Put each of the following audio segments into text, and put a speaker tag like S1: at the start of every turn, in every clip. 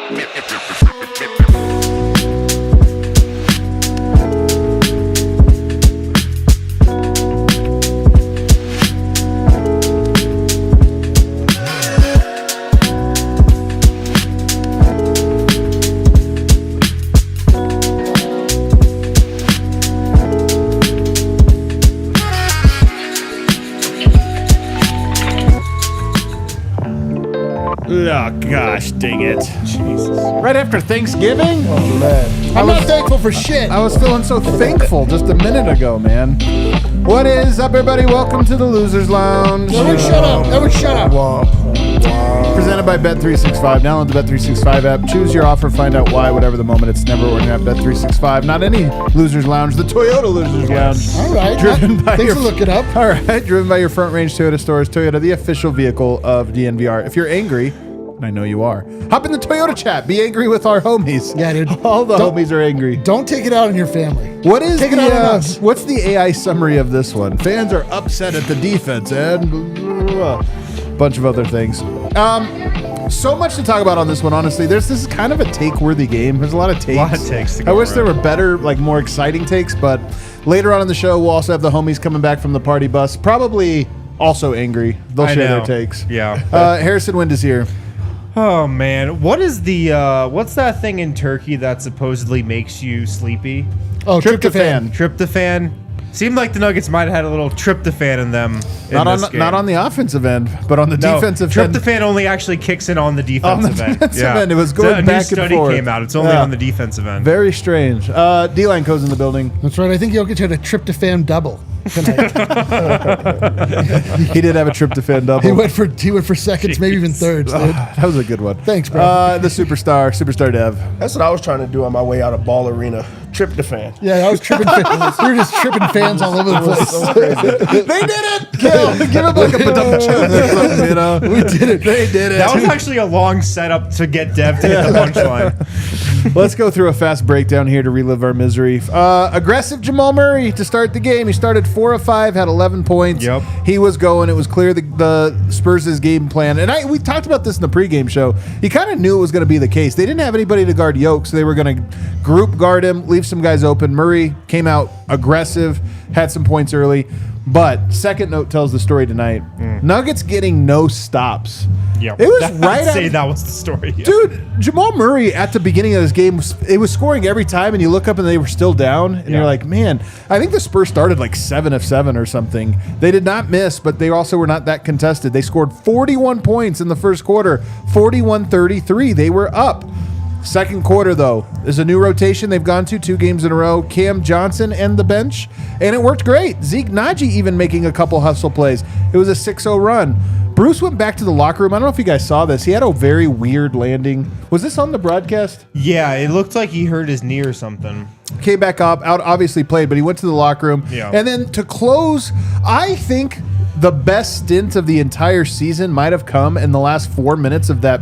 S1: Oh, gosh, dang it. Jesus. Right after Thanksgiving?
S2: Oh, man.
S3: I'm not thankful for shit.
S1: I was feeling so thankful just a minute ago, man. What is up, everybody? Welcome to the Losers Lounge.
S3: Everyone shut up. Everyone shut up.
S1: Presented by Bet365. Download the Bet365 app. Choose your offer. Find out why. Whatever the moment, it's never ordinary at Bet365. Not any Losers Lounge. The Toyota Losers Lounge.
S3: All right. Thanks for looking up.
S1: All right. Driven by your front range Toyota stores. Toyota, the official vehicle of DNVR. If you're angry, and I know you are, hop in the Toyota chat. Be angry with our homies.
S3: Yeah, dude.
S1: All the homies are angry.
S3: Don't take it out on your family.
S1: What is
S3: Take it out on us.
S1: What's the AI summary of this one? Fans are upset at the defense and a bunch of other things. So much to talk about on this one, honestly. This is kind of a take-worthy game. There's a lot of takes.
S2: A lot of takes to go
S1: I wish there
S2: around.
S1: were better, more exciting takes, but later on in the show, we'll also have the homies coming back from the party bus, probably also angry. They'll share their takes.
S2: Yeah.
S1: Harrison Wind is here.
S2: Oh man, what is the what's that thing in Turkey that supposedly makes you sleepy?
S3: Oh, tryptophan.
S2: Tryptophan. Seemed like the Nuggets might have had a little tryptophan in them.
S1: Not on the offensive end, but on the defensive end.
S2: Tryptophan only actually kicks in on the defensive end.
S1: End. It was going back and forth.
S2: A new study came out. It's only on the defensive end.
S1: Very strange. D-Line Co's in the building.
S3: That's right. I think Jokic had a tryptophan double tonight.
S1: He did have a tryptophan double.
S3: He went for seconds, maybe even thirds, dude.
S1: That was a good one.
S3: Thanks, bro.
S1: The superstar Dev.
S4: That's what I was trying to do on my way out of Ball Arena. Tryptophan.
S3: Yeah, I was tripping. We were just tripping fans all over the place.
S4: So crazy.
S1: They did it! Kill! Give him like a badum-chum or something, you know?
S3: We did it.
S1: They did it.
S2: That was actually a long setup to get Dev to hit the punchline.
S1: Let's go through a fast breakdown here to relive our misery. Aggressive Jamal Murray to start the game. He started 4 of 5, had 11 points.
S2: Yep.
S1: He was going. It was clear the Spurs' game plan. And we talked about this in the pregame show. He kind of knew it was going to be the case. They didn't have anybody to guard Jokic, so they were going to group guard him, leave some guys open. Murray came out aggressive, had some points early. But second note tells the story tonight. Nuggets getting no stops.
S2: Yeah,
S1: it was right.
S2: I'd say that was the story, yeah.
S1: Dude. Jamal Murray at the beginning of this game, it was scoring every time, and you look up and they were still down, and you're like, man, I think the Spurs started like 7 of 7 or something. They did not miss, but they also were not that contested. They scored 41 points in the first quarter, 41-33. They were up. Second quarter, though, is a new rotation they've gone to 2 games in a row. Cam Johnson and the bench, and it worked great. Zeke Naji even making a couple hustle plays. It was a 6-0 run. Bruce went back to the locker room. I don't know if you guys saw this. He had a very weird landing. Was this on the broadcast?
S2: Yeah, it looked like he hurt his knee or something.
S1: Came back up, obviously played, but he went to the locker room.
S2: Yeah.
S1: And then to close, I think the best stint of the entire season might have come in the last 4 minutes of that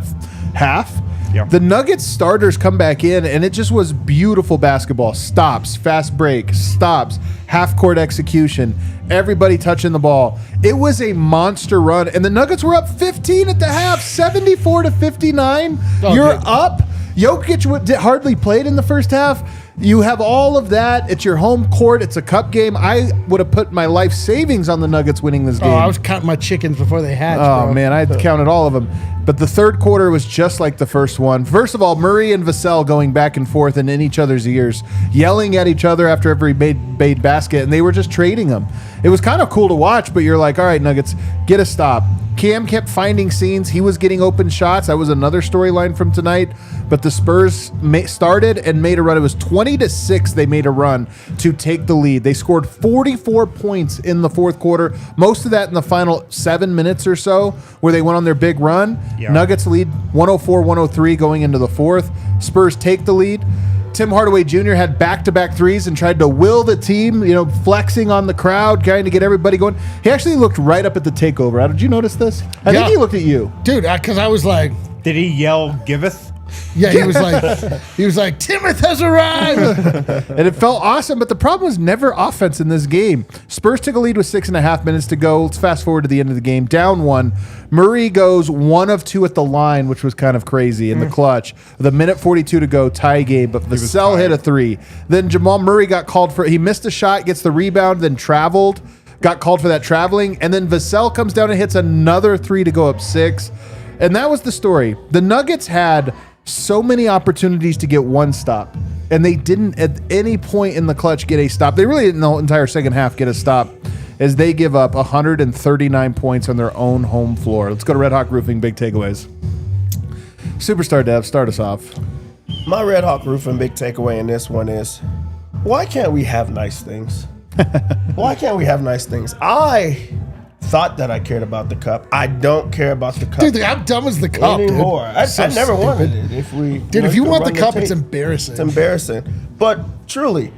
S1: half.
S2: Yeah.
S1: The Nuggets starters come back in, and it just was beautiful basketball. Stops, fast break, stops, half-court execution, everybody touching the ball. It was a monster run, and the Nuggets were up 15 at the half, 74-59. You're up. Jokic hardly played in the first half. You have all of that. It's your home court. It's a cup game. I would have put my life savings on the Nuggets winning this game.
S3: Oh, I was counting my chickens before they hatched,
S1: Oh,
S3: bro.
S1: man, I had counted all of them. But the third quarter was just like the first one. First of all, Murray and Vassell going back and forth and in each other's ears, yelling at each other after every made basket, and they were just trading them. It was kind of cool to watch, but you're like, all right, Nuggets, get a stop. Cam kept finding seams. He was getting open shots. That was another storyline from tonight. But the Spurs started and made a run. It was 20-6 they made a run to take the lead. They scored 44 points in the fourth quarter, most of that in the final 7 minutes or so, where they went on their big run.
S2: Yeah.
S1: Nuggets lead 104-103 going into the fourth. Spurs take the lead. Tim Hardaway Jr. had back-to-back threes and tried to will the team, flexing on the crowd, trying to get everybody going. He actually looked right up at the takeover. Did you notice this? I think he looked at you.
S3: Dude, because I was like...
S2: Did he yell, "Giveth"?
S3: Yeah, he was like, Timoth has arrived.
S1: And it felt awesome, but the problem was never offense in this game. Spurs took a lead with 6.5 minutes to go. Let's fast forward to the end of the game. Down 1. Murray goes 1 of 2 at the line, which was kind of crazy in the clutch. With a minute 42 to go, tie game, but Vassell hit a 3. Then Jamal Murray got called for, he missed a shot, gets the rebound, then traveled, got called for that traveling, and then Vassell comes down and hits another 3 to go up 6. And that was the story. The Nuggets had so many opportunities to get one stop, and they didn't at any point in the clutch get a stop. They really didn't the entire second half get a stop, as they give up 139 points on their own home floor. Let's go to Red Hawk Roofing, big takeaways. Superstar Dev, start us off.
S4: My Red Hawk Roofing big takeaway in this one is, why can't we have nice things? Why can't we have nice things? I thought that I cared about the cup. I don't care about the cup
S3: Dude, how dumb is the cup,
S4: anymore.
S3: dude?
S4: I never wanted it. If
S3: you want the cup,
S4: tape,
S3: it's embarrassing.
S4: It's embarrassing. But truly,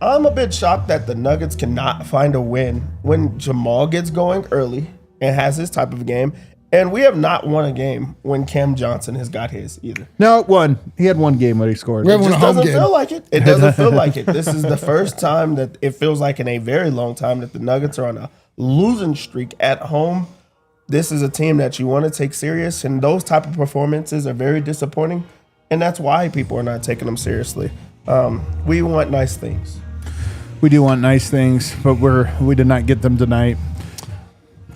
S4: I'm a bit shocked that the Nuggets cannot find a win when Jamal gets going early and has his type of game. And we have not won a game when Cam Johnson has got his either.
S1: No, one. He had one game where he scored.
S3: We haven't
S4: It
S3: won a
S4: just
S3: home
S4: doesn't
S3: game.
S4: feel like it. It doesn't feel like it. This is the first time that it feels like in a very long time that the Nuggets are on a losing streak at home. This is a team that you want to take serious, and those type of performances are very disappointing, and that's why people are not taking them seriously. We want nice things.
S1: We do want nice things, but we did not get them tonight.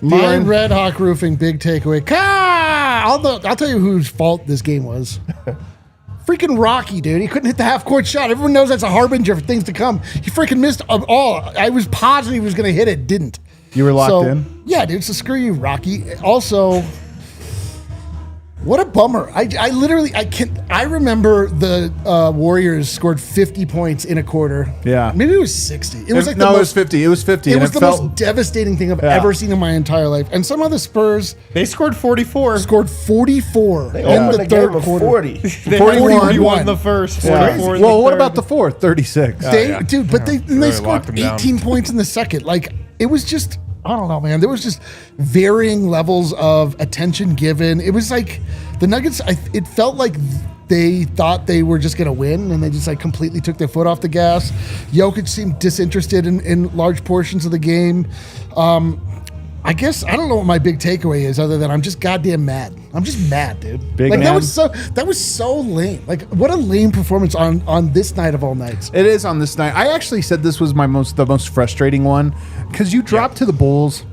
S3: My Red Hawk Roofing big takeaway. I'll tell you whose fault this game was. Freaking Rocky, dude. He couldn't hit the half-court shot. Everyone knows that's a harbinger for things to come. He freaking missed all. I was positive he was going to hit it. Didn't.
S1: You were locked in?
S3: Yeah, dude. So screw you, Rocky. Also, what a bummer. I remember the Warriors scored 50 points in a quarter.
S1: Yeah.
S3: Maybe it was 60. It was like
S1: it was 50. It was 50.
S3: It
S1: and
S3: was the most devastating thing I've ever seen in my entire life. And some of the Spurs
S2: They scored 44.
S3: scored 44
S4: They
S3: in
S4: opened
S3: the
S4: game
S3: third
S4: with
S3: quarter.
S4: 40.
S2: They
S3: 41.
S2: 41 in the first. 44 in the
S1: Well, what
S2: third.
S1: about the fourth? 36.
S3: Dude, but they
S2: Really
S3: scored
S2: locked them down.
S3: 18 points in the second. Like, it was just, I don't know, man. There was just varying levels of attention given. It was like the Nuggets, it felt like they thought they were just going to win, and they just like completely took their foot off the gas. Jokic seemed disinterested in large portions of the game. I guess I don't know what my big takeaway is, other than I'm just goddamn mad. I'm just mad, dude.
S1: Big
S3: like
S1: man.
S3: that was so lame. Like, what a lame performance on this night of all nights.
S1: It is on this night. I actually said this was the most frustrating one, because you drop to the Bulls.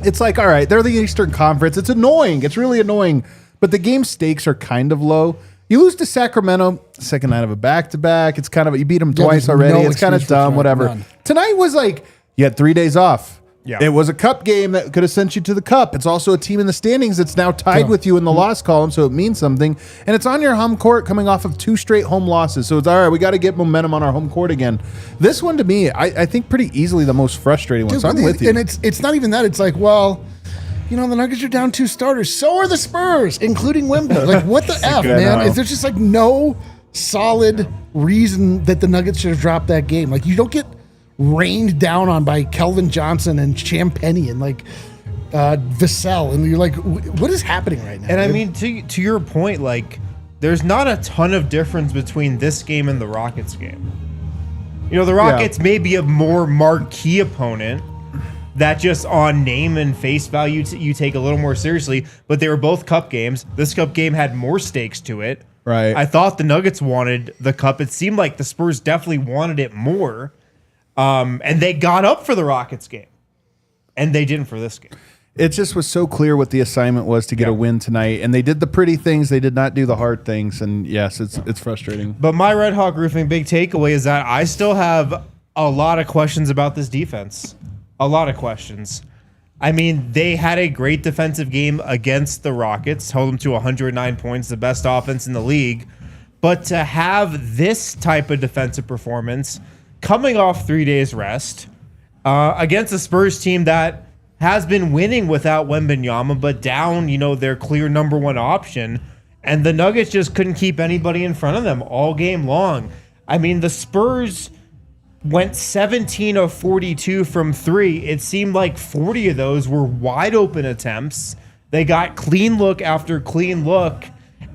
S1: It's like, all right, they're the Eastern Conference. It's annoying. It's really annoying. But the game stakes are kind of low. You lose to Sacramento, second night of a back-to-back. It's kind of, you beat them twice
S3: there's
S1: already.
S3: no
S1: It's kind of
S3: excuse for
S1: dumb,
S3: tonight.
S1: whatever.
S3: None.
S1: Tonight was like, you had 3 days off.
S2: Yeah.
S1: It was a cup game that could have sent you to the cup. It's also a team in the standings that's now tied with you in the loss column, so it means something. And it's on your home court coming off of 2 straight home losses. So it's all right, we got to get momentum on our home court again. This one, to me, I think pretty easily the most frustrating one.
S3: Dude,
S1: So I'm with you.
S3: And it's not even that. It's like, well, you know, the Nuggets are down 2 starters. So are the Spurs, including Wemby. Like, what the F,
S1: good
S3: man?
S1: know.
S3: Is there's just like no solid reason that the Nuggets should have dropped that game. Like, you don't get rained down on by Kelvin Johnson and Champagny and like Vassell, and you're like, what is happening right now?
S2: And I
S3: dude?
S2: mean, to your point, like, there's not a ton of difference between this game and the Rockets game. You know, the Rockets may be a more marquee opponent that just on name and face value you take a little more seriously, but they were both cup games. This cup game had more stakes to it.
S1: Right.
S2: I thought the Nuggets wanted the cup. It seemed like the Spurs definitely wanted it more. And they got up for the Rockets game. And they didn't for this game.
S1: It just was so clear what the assignment was to get a win tonight, and they did the pretty things. They did not do the hard things, and yes, it's frustrating.
S2: But my Red Hawk Roofing big takeaway is that I still have a lot of questions about this defense. A lot of questions. I mean, they had a great defensive game against the Rockets, held them to 109 points, the best offense in the league. But to have this type of defensive performance coming off 3 days rest against a Spurs team that has been winning without Wemby-less, but down, you know, their clear number one option. And the Nuggets just couldn't keep anybody in front of them all game long. I mean, the Spurs went 17 of 42 from 3. It seemed like 40 of those were wide open attempts. They got clean look after clean look.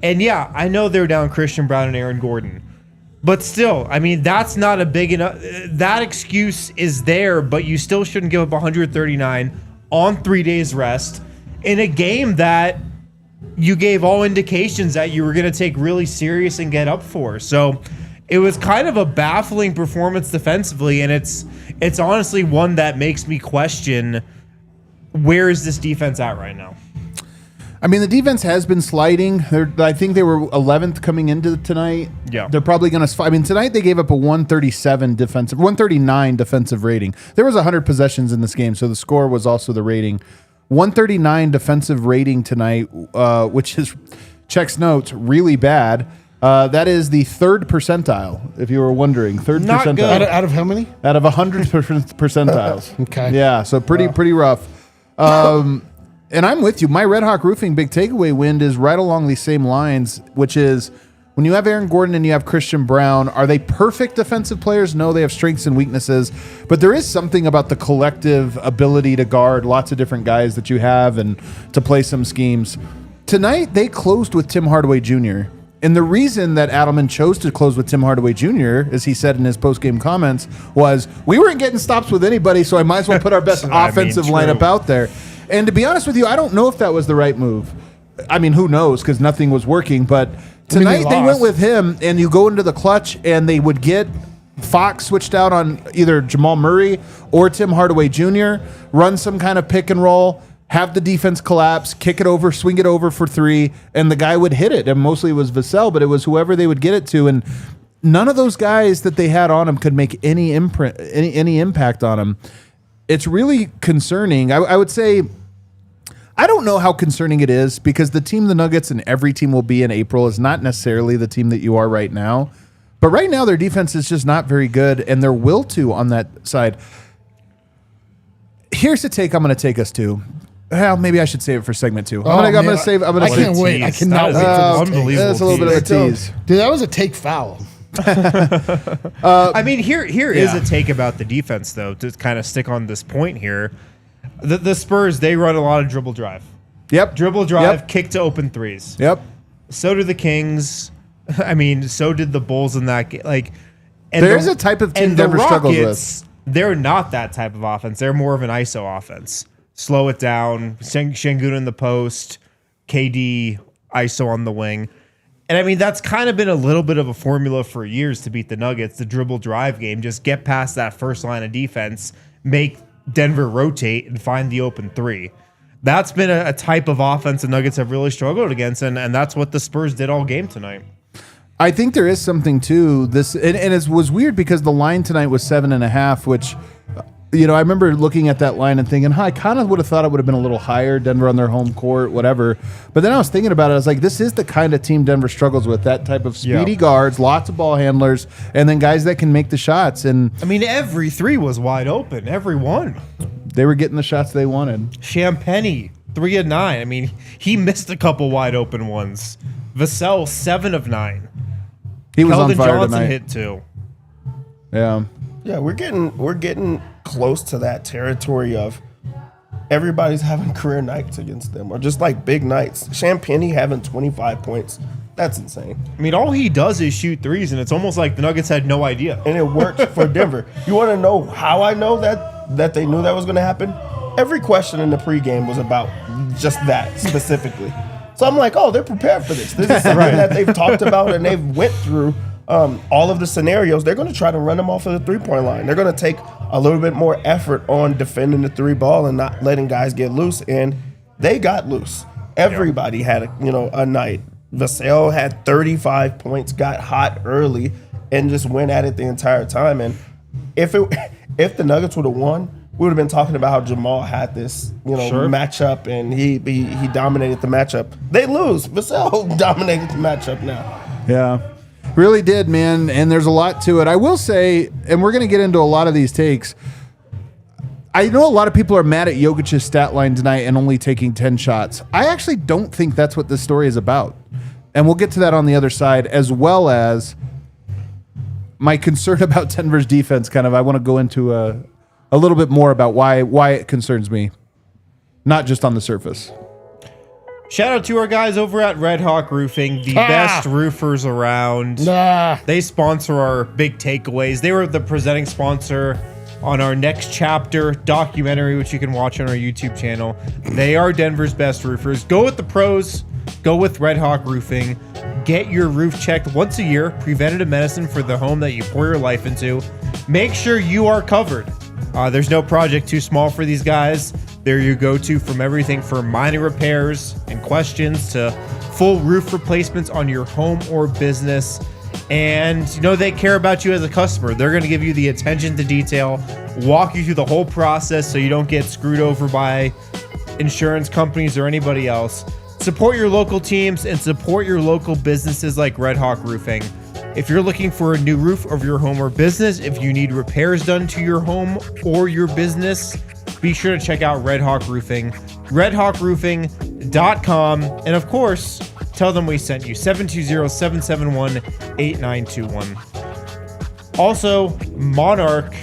S2: And yeah, I know they're down Christian Brown and Aaron Gordon. But still, I mean, that's not a big enough. That excuse is there, but you still shouldn't give up 139 on 3 days rest in a game that you gave all indications that you were going to take really serious and get up for. So it was kind of a baffling performance defensively, and it's honestly one that makes me question, where is this defense at right now?
S1: I mean, the defense has been sliding. I think they were 11th coming into tonight.
S2: Yeah.
S1: They're probably going to... I mean, tonight they gave up a 139 defensive rating. There was 100 possessions in this game, so the score was also the rating. 139 defensive rating tonight, which is, checks notes, really bad. That is the third percentile, if you were wondering. Third
S2: Not
S1: percentile.
S2: good.
S3: Out of how many?
S1: Out of 100 percentiles.
S3: Okay.
S1: Yeah, so pretty rough. And I'm with you. My Red Hawk Roofing big takeaway win is right along these same lines, which is when you have Aaron Gordon and you have Christian Brown, are they perfect defensive players? No, they have strengths and weaknesses. But there is something about the collective ability to guard lots of different guys that you have and to play some schemes. Tonight, they closed with Tim Hardaway Jr., and the reason that Adelman chose to close with Tim Hardaway Jr., as he said in his post-game comments, was we weren't getting stops with anybody, so I might as well put our best offensive lineup out there. And to be honest with you, I don't know if that was the right move. I mean, who knows, because nothing was working. But tonight they went with him, and you go into the clutch, and they would get Fox switched out on either Jamal Murray or Tim Hardaway Jr., run some kind of pick and roll, have the defense collapse, kick it over, swing it over for three, and the guy would hit it. And mostly it was Vassell, but it was whoever they would get it to. And none of those guys that they had on him could make any impact on him. It's really concerning. I would say, I don't know how concerning it is, because the team the Nuggets and every team will be in April is not necessarily the team that you are right now. But right now their defense is just not very good, and their will to on that side. Here's the take I'm going to take us to. Well, maybe I should save it for segment 2. I'm going to save.
S3: I can't wait. I cannot wait for this.
S2: Unbelievable.
S1: That's a little bit of a tease.
S3: Dude, that was a take foul.
S2: I mean, here is a take about the defense, though, to kind of stick on this point here. The Spurs, they run a lot of dribble drive.
S1: Yep.
S2: Dribble drive, kick to open threes.
S1: Yep.
S2: So do the Kings. I mean, so did the Bulls in that game. Like,
S1: there's a type of team Denver struggles with.
S2: They're not that type of offense. They're more of an ISO offense. Slow it down. Şengün in the post. KD ISO on the wing. And I mean, that's kind of been a little bit of a formula for years to beat the Nuggets, the dribble drive game. Just get past that first line of defense, make Denver rotate, and find the open three. That's been a type of offense the Nuggets have really struggled against, and that's what the Spurs did all game tonight.
S1: I think there is something to this, and it was weird because the line tonight was 7.5, which, you know, I remember looking at that line and thinking, I kind of would have thought it would have been a little higher, Denver on their home court, whatever. But then I was thinking about it, I was like, this is the kind of team Denver struggles with, that type of speedy guards, lots of ball handlers, and then guys that can make the shots. And
S2: I mean, every three was wide open, every one.
S1: They were getting the shots they wanted.
S2: Champagny, 3 of 9. I mean, he missed a couple wide open ones. Vassell, 7 of 9.
S1: He was
S2: Keldon
S1: on fire
S2: Johnson
S1: tonight.
S2: hit 2.
S1: Yeah.
S4: Yeah, we're getting close to that territory of everybody's having career nights against them, or just like big nights. Champagny having 25 points. That's insane.
S2: I mean, all he does is shoot threes, and it's almost like the Nuggets had no idea.
S4: And it worked for Denver. You want to know how I know that they knew that was going to happen? Every question in the pregame was about just that specifically. So I'm like, oh, they're prepared for this. This is something that they've talked about, and they've went through all of the scenarios. They're going to try to run them off of the three-point line. They're going to take a little bit more effort on defending the three ball and not letting guys get loose. And they got loose. Everybody had a night. Vassell had 35 points, got hot early, and just went at it the entire time. And if the Nuggets would have won, we would have been talking about how Jamal had this, matchup, and he dominated the matchup. They lose. Vassell dominated the matchup now.
S1: Yeah. Really did, man. And there's a lot to it. I will say, and we're going to get into a lot of these takes, I know a lot of people are mad at Jokic's stat line tonight and only taking 10 shots. I actually don't think that's what this story is about. And we'll get to that on the other side, as well as my concern about Denver's defense. I want to go into a little bit more about why it concerns me, not just on the surface.
S2: Shout out to our guys over at Red Hawk Roofing, the best roofers around. They sponsor our big takeaways. They were the presenting sponsor on our Next Chapter documentary, which you can watch on our YouTube channel. They are Denver's best roofers. Go with the pros. Go with Red Hawk Roofing. Get your roof checked once a year. Preventative medicine for the home that you pour your life into. Make sure you are covered. There's no project too small for these guys. They're your go-to from everything from minor repairs and questions to full roof replacements on your home or business. And they care about you as a customer. They're going to give you the attention to detail, walk you through the whole process so you don't get screwed over by insurance companies or anybody else. Support your local teams and support your local businesses like Red Hawk Roofing. If you're looking for a new roof of your home or business, if you need repairs done to your home or your business, be sure to check out Red Hawk Roofing, redhawkroofing.com. And of course, tell them we sent you, 720-771-8921. Also, Monarch,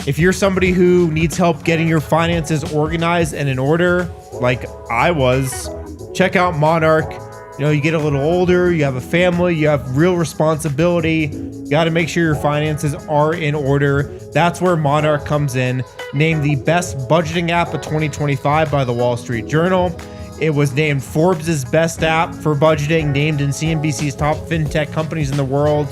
S2: if you're somebody who needs help getting your finances organized and in order, like I was, check out Monarch. You get a little older, you have a family, you have real responsibility. You got to make sure your finances are in order. That's where Monarch comes in. Named the best budgeting app of 2025 by the Wall Street Journal. It was named Forbes' best app for budgeting, named in CNBC's top fintech companies in the world.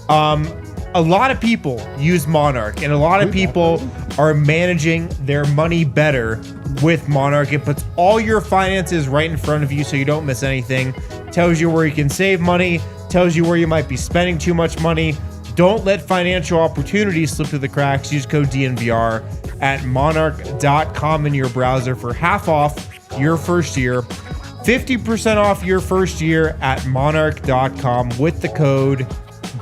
S2: A lot of people use Monarch, and a lot of people are managing their money better with Monarch. It puts all your finances right in front of you so you don't miss anything. Tells you where you can save money, tells you where you might be spending too much money. Don't let financial opportunities slip through the cracks. Use code DNVR at monarch.com in your browser for half off your first year. 50% off your first year at monarch.com with the code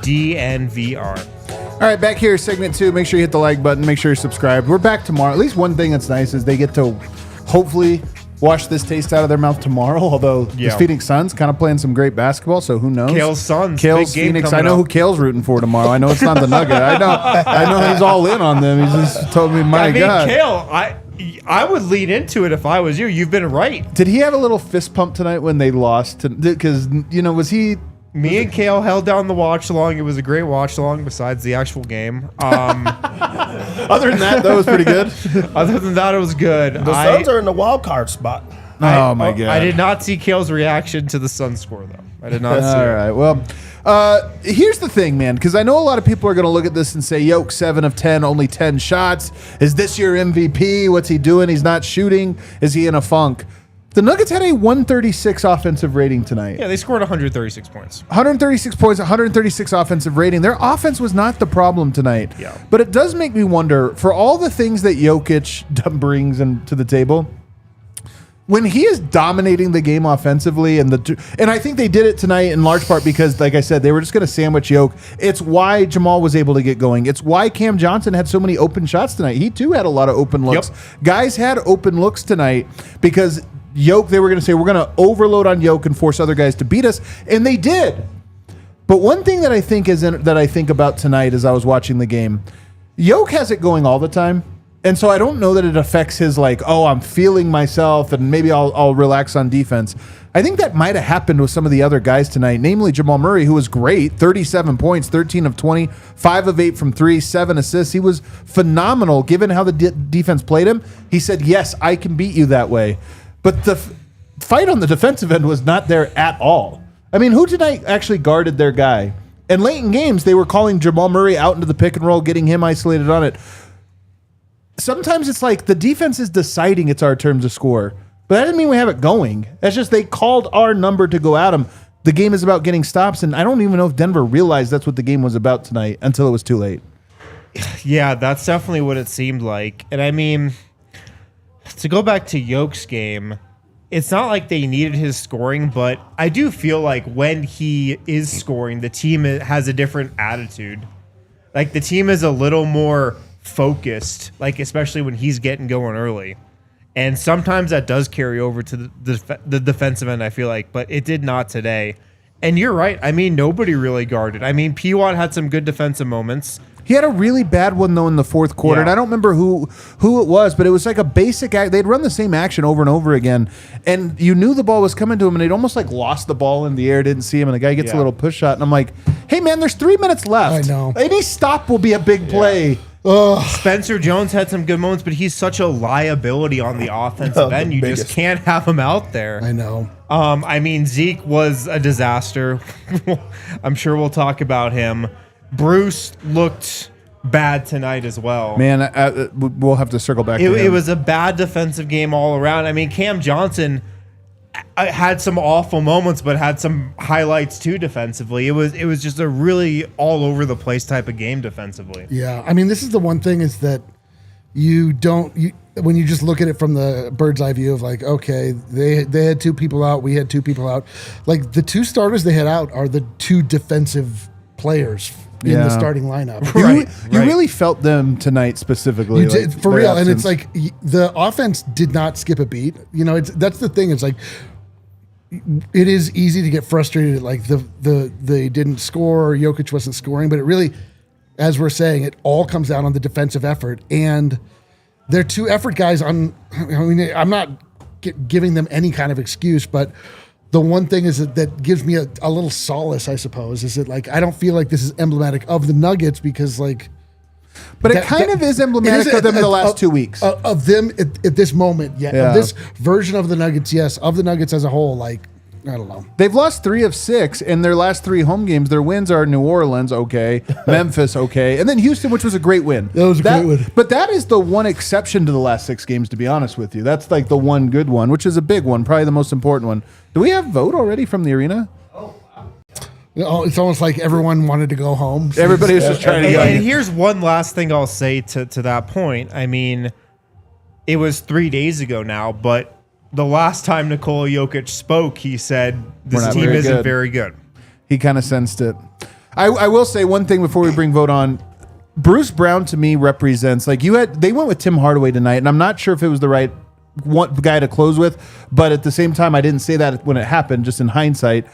S2: DNVR.
S1: All right, back here, segment 2. Make sure you hit the like button. Make sure you're subscribed. We're back tomorrow. At least one thing that's nice is they get to hopefully wash this taste out of their mouth tomorrow. Although the Phoenix Suns kind of playing some great basketball, so who knows?
S2: Kale's Suns.
S1: Kale's Phoenix. I know who Kale's rooting for tomorrow. I know it's not the Nugget. I know he's all in on them. He's just told me, God.
S2: Kale, I would lean into it if I was you. You've been right.
S1: Did he have a little fist pump tonight when they lost? Because, was he...
S2: Me and Kale held down the watch along. It was a great watch along besides the actual game.
S1: Other than that, that was pretty good.
S2: Other than that, it was good.
S4: The Suns are in the wild card spot.
S1: Oh, my God.
S2: I did not see Kale's reaction to the Suns score, though. I did not see it.
S1: All right. Well, here's the thing, man, because I know a lot of people are going to look at this and say, Yoke, 7 of 10, only 10 shots. Is this your MVP? What's he doing? He's not shooting. Is he in a funk? The Nuggets had a 136 offensive rating tonight.
S2: Yeah, they scored 136 points.
S1: 136 points, 136 offensive rating. Their offense was not the problem tonight.
S2: Yeah.
S1: But it does make me wonder, for all the things that Jokic brings to the table, when he is dominating the game offensively, and I think they did it tonight in large part because, like I said, they were just going to sandwich Jokic. It's why Jamal was able to get going. It's why Cam Johnson had so many open shots tonight. He, too, had a lot of open looks.
S2: Yep.
S1: Guys had open looks tonight because Jokic, they were going to say, we're going to overload on Jokic and force other guys to beat us, and they did. But one thing that I think about tonight as I was watching the game, Jokic has it going all the time, and so I don't know that it affects his I'm feeling myself and maybe I'll relax on defense. I think that might have happened with some of the other guys tonight, namely Jamal Murray, who was great, 37 points, 13 of 20, 5 of 8 from 3, 7 assists. He was phenomenal given how the defense played him. He said, yes, I can beat you that way. But the fight on the defensive end was not there at all. I mean, who tonight actually guarded their guy? And late in games, they were calling Jamal Murray out into the pick and roll, getting him isolated on it. Sometimes it's like the defense is deciding it's our turn to score. But that doesn't mean we have it going. That's just they called our number to go at him. The game is about getting stops, and I don't even know if Denver realized that's what the game was about tonight until it was too late.
S2: Yeah, that's definitely what it seemed like. And I mean, to go back to Jokic's game, it's not like they needed his scoring, but I do feel like when he is scoring, the team has a different attitude. Like the team is a little more focused, like especially when he's getting going early. And sometimes that does carry over to the defensive end, I feel like, but it did not today. And you're right. I mean, nobody really guarded. I mean, P-Watt had some good defensive moments.
S1: He had a really bad one, though, in the fourth quarter, and I don't remember who it was, but it was like a basic act. They'd run the same action over and over again, and you knew the ball was coming to him, and they'd almost like lost the ball in the air, didn't see him, and the guy gets a little push shot, and I'm like, hey, man, there's 3 minutes left.
S3: I know.
S1: Any stop will be a big play.
S2: Spencer Jones had some good moments, but he's such a liability on the offensive end. You just can't have him out there.
S3: I know.
S2: I mean, Zeke was a disaster. I'm sure we'll talk about him. Bruce looked bad tonight as well.
S1: Man, we'll have to circle back to him.
S2: It was a bad defensive game all around. I mean, Cam Johnson had some awful moments, but had some highlights too defensively. It was just a really all over the place type of game defensively.
S3: Yeah, I mean, this is the one thing is that when you just look at it from the bird's eye view of like, okay, they had 2 people out, we had 2 people out. Like the 2 starters they had out are the 2 defensive players in the starting lineup.
S1: You really felt them tonight specifically.
S3: You did, for real. And it's like the offense did not skip a beat. You know, that's the thing. It's like it is easy to get frustrated at like they didn't score or Jokic wasn't scoring, but it really, as we're saying, it all comes down on the defensive effort. And they're 2 effort guys. I'm not giving them any kind of excuse, but the one thing is that gives me a little solace, I suppose, is that like I don't feel like this is emblematic of the Nuggets because like,
S1: but it kind of is emblematic of them in the last 2 weeks
S3: of them at this moment. Yeah, of this version of the Nuggets. Yes, of the Nuggets as a whole. Like I don't know.
S1: They've lost 3 of 6 in their last 3 home games. Their wins are New Orleans, okay, Memphis, okay, and then Houston, which was a great win.
S3: That was a great win.
S1: But that is the one exception to the last 6 games, to be honest with you. That's like the one good one, which is a big one, probably the most important one. Do we have Vogt already from the arena?
S3: It's almost like everyone wanted to go home. So
S1: everybody was just trying to go.
S2: And here's one last thing I'll say to that point. I mean, it was 3 days ago now, but the last time Nikola Jokic spoke, he said this team isn't very good.
S1: He kind of sensed it. I will say one thing before we bring Vogt on. Bruce Brown to me represents like they went with Tim Hardaway tonight, and I'm not sure if it was the right guy to close with, but at the same time, I didn't say that when it happened, just in hindsight.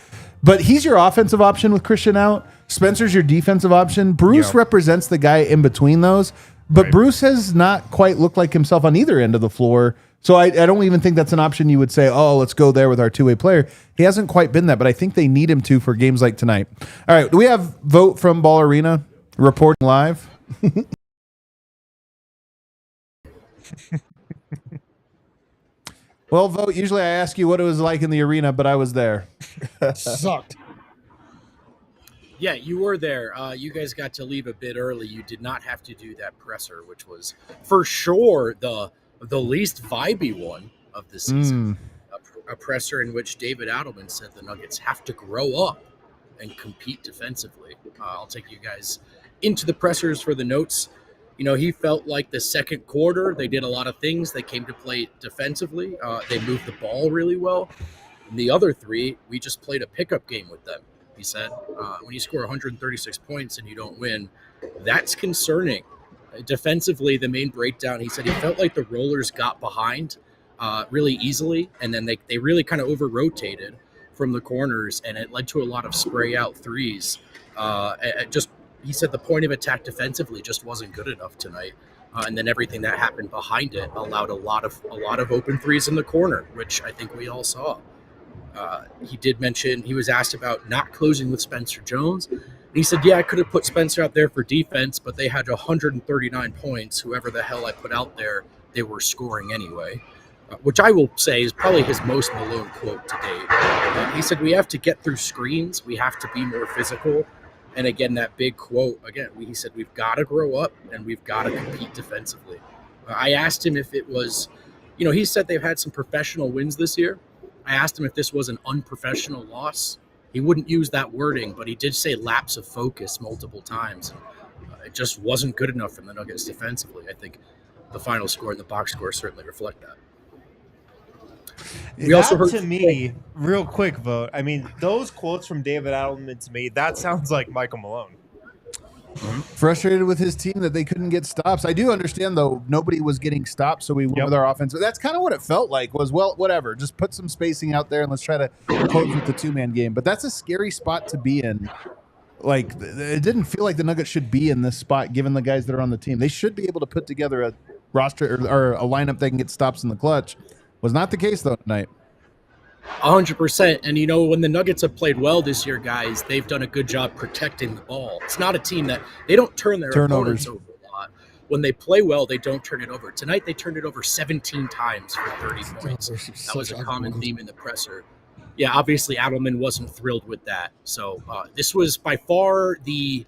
S1: But he's your offensive option with Christian out. Spencer's your defensive option. Bruce represents the guy in between those, but Bruce has not quite looked like himself on either end of the floor. So I don't even think that's an option you would say, oh, let's go there with our 2-way player. He hasn't quite been that, but I think they need him to for games like tonight. All right, do we have Vogt from Ball Arena reporting live? Well, Vogt, usually I ask you what it was like in the arena, but I was there.
S3: Sucked.
S5: Yeah, you were there. You guys got to leave a bit early. You did not have to do that presser, which was for sure the least vibey one of the season. A presser in which David Adelman said the Nuggets have to grow up and compete defensively. I'll take you guys into the pressers for the notes. You know, he felt like the second quarter, they did a lot of things. They came to play defensively. They moved the ball really well. And the other 3, we just played a pickup game with them. He said, when you score 136 points and you don't win, that's concerning. Defensively, the main breakdown, he said he felt like the Rollers got behind really easily, and then they really kind of over-rotated from the corners, and it led to a lot of spray-out threes. He said the point of attack defensively just wasn't good enough tonight, and then everything that happened behind it allowed a lot of open threes in the corner, which I think we all saw. He did mention he was asked about not closing with Spencer Jones. And he said, yeah, I could have put Spencer out there for defense, but they had 139 points. Whoever the hell I put out there, they were scoring anyway, which I will say is probably his most Malone quote to date. He said, we have to get through screens. We have to be more physical. And again, that big quote, he said, we've got to grow up and we've got to compete defensively. I asked him if it was, he said they've had some professional wins this year. I asked him if this was an unprofessional loss. He wouldn't use that wording, but he did say lapse of focus multiple times. And it just wasn't good enough from the Nuggets defensively. I think the final score and the box score certainly reflect that.
S2: We also heard to me, real quick, Vogt. I mean, those quotes from David Adelman to me, that sounds like Michael Malone.
S1: Frustrated with his team that they couldn't get stops. I do understand, though, nobody was getting stops, so we went with our offense. That's kind of what it felt like was, well, whatever. Just put some spacing out there and let's try to close with the two-man game. But that's a scary spot to be in. Like, it didn't feel like the Nuggets should be in this spot given the guys that are on the team. They should be able to put together a roster or a lineup that can get stops in the clutch. Was not the case, though, tonight.
S5: 100%. And, you know, when the Nuggets have played well this year, guys, they've done a good job protecting the ball. It's not a team that they don't turn their opponents over a lot. When they play well, they don't turn it over. Tonight, they turned it over 17 times for 30 points. That was a common theme in the presser. Yeah, obviously, Adelman wasn't thrilled with that. So this was by far the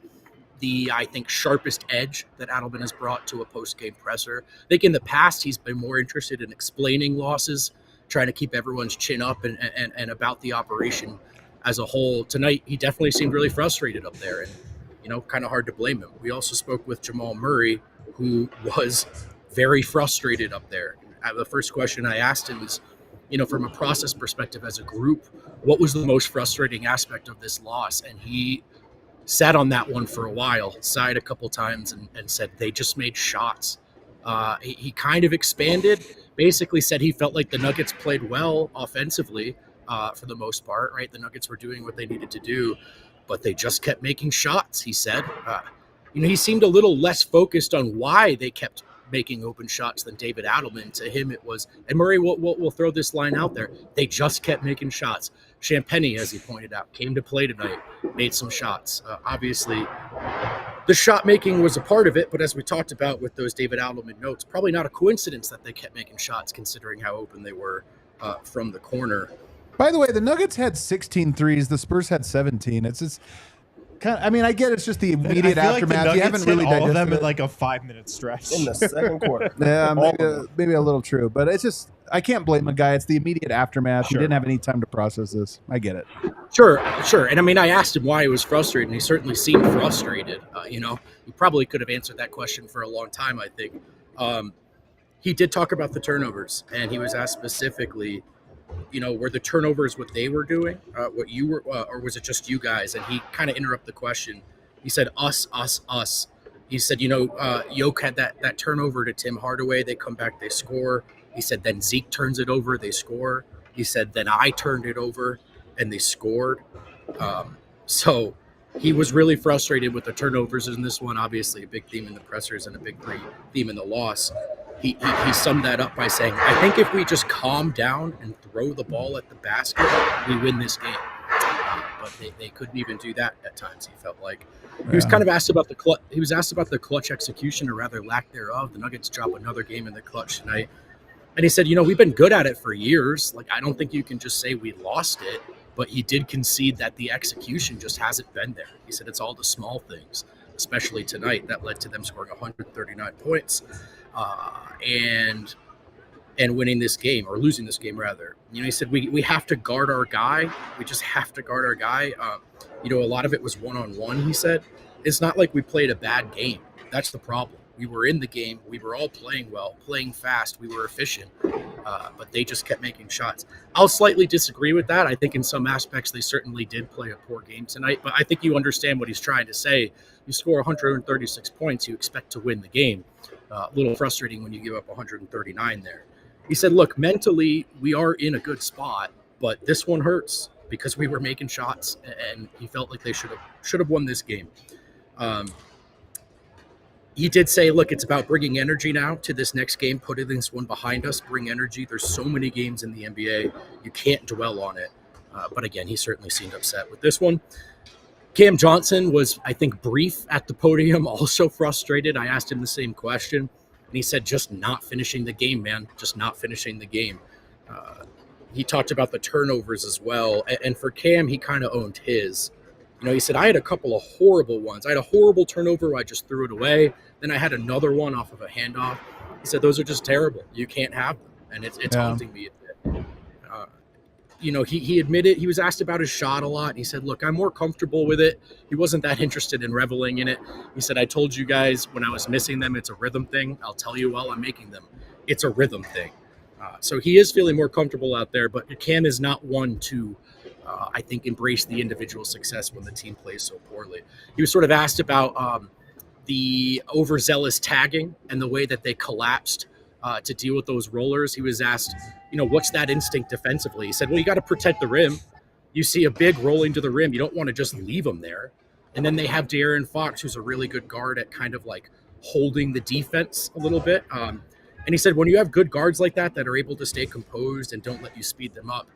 S5: I think, sharpest edge that Adelman has brought to a post-game presser. I think in the past, he's been more interested in explaining losses, trying to keep everyone's chin up and about the operation as a whole. Tonight, he definitely seemed really frustrated up there, and, you know, kind of hard to blame him. We also spoke with Jamal Murray, who was very frustrated up there. The first question I asked him is, you know, from a process perspective as a group, what was the most frustrating aspect of this loss? And he sat on that one for a while, sighed a couple times, and said they just made shots. He kind of expanded, basically said he felt like the Nuggets played well offensively for the most part, right? The Nuggets were doing what they needed to do, but they just kept making shots, he said. You know, he seemed a little less focused on why they kept making open shots than David Adelman. To him, it was, and Murray will throw this line out there, they just kept making shots. Champagny, as he pointed out, came to play tonight, made some shots. Obviously, the shot making was a part of it, but as we talked about with those David Adelman notes, probably not a coincidence that they kept making shots considering how open they were from the corner.
S1: By the way, the Nuggets had 16 threes. The Spurs had 17. It's just kind of, I mean, I get it's just the immediate aftermath.
S2: Like
S1: you haven't really
S2: all of them
S1: digested
S2: in like a 5-minute stretch
S4: in the second quarter.
S1: Yeah, maybe a little true, but it's just, I can't blame a guy. It's the immediate aftermath. He didn't have any time to process this. I get it.
S5: Sure. And I mean, I asked him why he was frustrated, and he certainly seemed frustrated. You know, he probably could have answered that question for a long time, I think. He did talk about the turnovers, and he was asked specifically, you know, were the turnovers what they were doing, what you were, or was it just you guys? And he kind of interrupted the question. He said, us. He said, you know, Yoke had that turnover to Tim Hardaway. They come back, they score. He said, then Zeke turns it over, they score. He said, then I turned it over, and they scored. So he was really frustrated with the turnovers in this one. Obviously, a big theme in the pressers and a big theme in the loss. He summed that up by saying, I think if we just calm down and throw the ball at the basket, we win this game. But they couldn't even do that at times, he felt like. He was kind of asked about the clutch. He was asked about the clutch execution, or rather lack thereof. The Nuggets drop another game in the clutch tonight. And he said, you know, we've been good at it for years. Like, I don't think you can just say we lost it, but he did concede that the execution just hasn't been there. He said it's all the small things, especially tonight, that led to them scoring 139 points and winning this game, or losing this game, rather. You know, he said we have to guard our guy. We just have to guard our guy. You know, a lot of it was one-on-one, he said. It's not like we played a bad game. That's the problem. We were in the game. We were all playing well, playing fast. We were efficient, but they just kept making shots. I'll slightly disagree with that. I think in some aspects they certainly did play a poor game tonight, but I think you understand what he's trying to say. You score 136 points, you expect to win the game. A little frustrating when you give up 139 there. He said, look, mentally we are in a good spot, but this one hurts because we were making shots, and he felt like they should have won this game. He did say, look, it's about bringing energy now to this next game, putting this one behind us, bring energy. There's so many games in the NBA. You can't dwell on it. But again, he certainly seemed upset with this one. Cam Johnson was, I think, brief at the podium, also frustrated. I asked him the same question, and he said, just not finishing the game, man, just not finishing the game. He talked about the turnovers as well. And for Cam, he kind of owned his. You know, he said, I had a couple of horrible ones. I had a horrible turnover where I just threw it away. Then I had another one off of a handoff. He said, those are just terrible. You can't have them. And it's haunting me a bit. You know, he admitted, he was asked about his shot a lot. And he said, look, I'm more comfortable with it. He wasn't that interested in reveling in it. He said, I told you guys when I was missing them, it's a rhythm thing. I'll tell you while I'm making them, it's a rhythm thing. So he is feeling more comfortable out there, but Cam is not one to I think, embrace the individual success when the team plays so poorly. He was sort of asked about the overzealous tagging and the way that they collapsed to deal with those rollers. He was asked, what's that instinct defensively? He said, well, you got to protect the rim. You see a big rolling to the rim. You don't want to just leave them there. And then they have De'Aaron Fox, who's a really good guard at kind of like holding the defense a little bit. And he said, when you have good guards like that are able to stay composed and don't let you speed them up,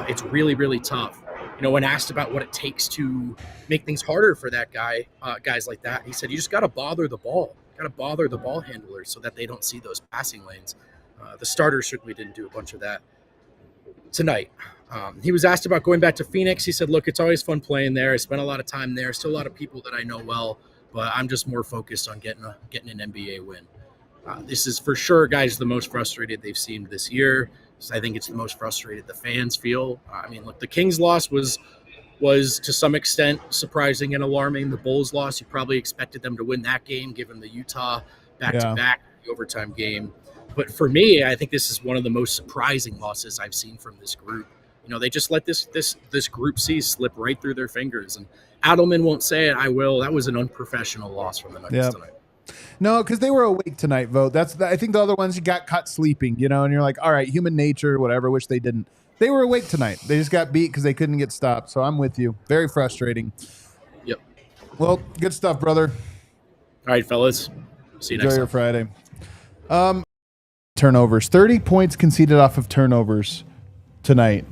S5: it's really, really tough. When asked about what it takes to make things harder for that guys like that, he said, you just got to bother the ball. Got to bother the ball handlers so that they don't see those passing lanes. The starters certainly didn't do a bunch of that tonight. He was asked about going back to Phoenix. He said, look, it's always fun playing there. I spent a lot of time there. Still a lot of people that I know well, but I'm just more focused on getting an NBA win. This is for sure, guys, the most frustrated they've seen this year. I think it's the most frustrated the fans feel. Look, the Kings loss was to some extent surprising and alarming. The Bulls loss, you probably expected them to win that game, given the Utah back-to-back the overtime game. But for me, I think this is one of the most surprising losses I've seen from this group. They just let this group C slip right through their fingers. And Adelman won't say it. I will. That was an unprofessional loss from the Nuggets tonight.
S1: No, because they were awake tonight, Vogt. I think the other ones you got caught sleeping, and you're like, all right, human nature, whatever, which they didn't. They were awake tonight. They just got beat because they couldn't get stopped. So I'm with you. Very frustrating.
S5: Yep.
S1: Well, good stuff, brother.
S5: All right, fellas. See you next
S1: Enjoy your
S5: time.
S1: Friday. Turnovers. 30 points conceded off of turnovers tonight.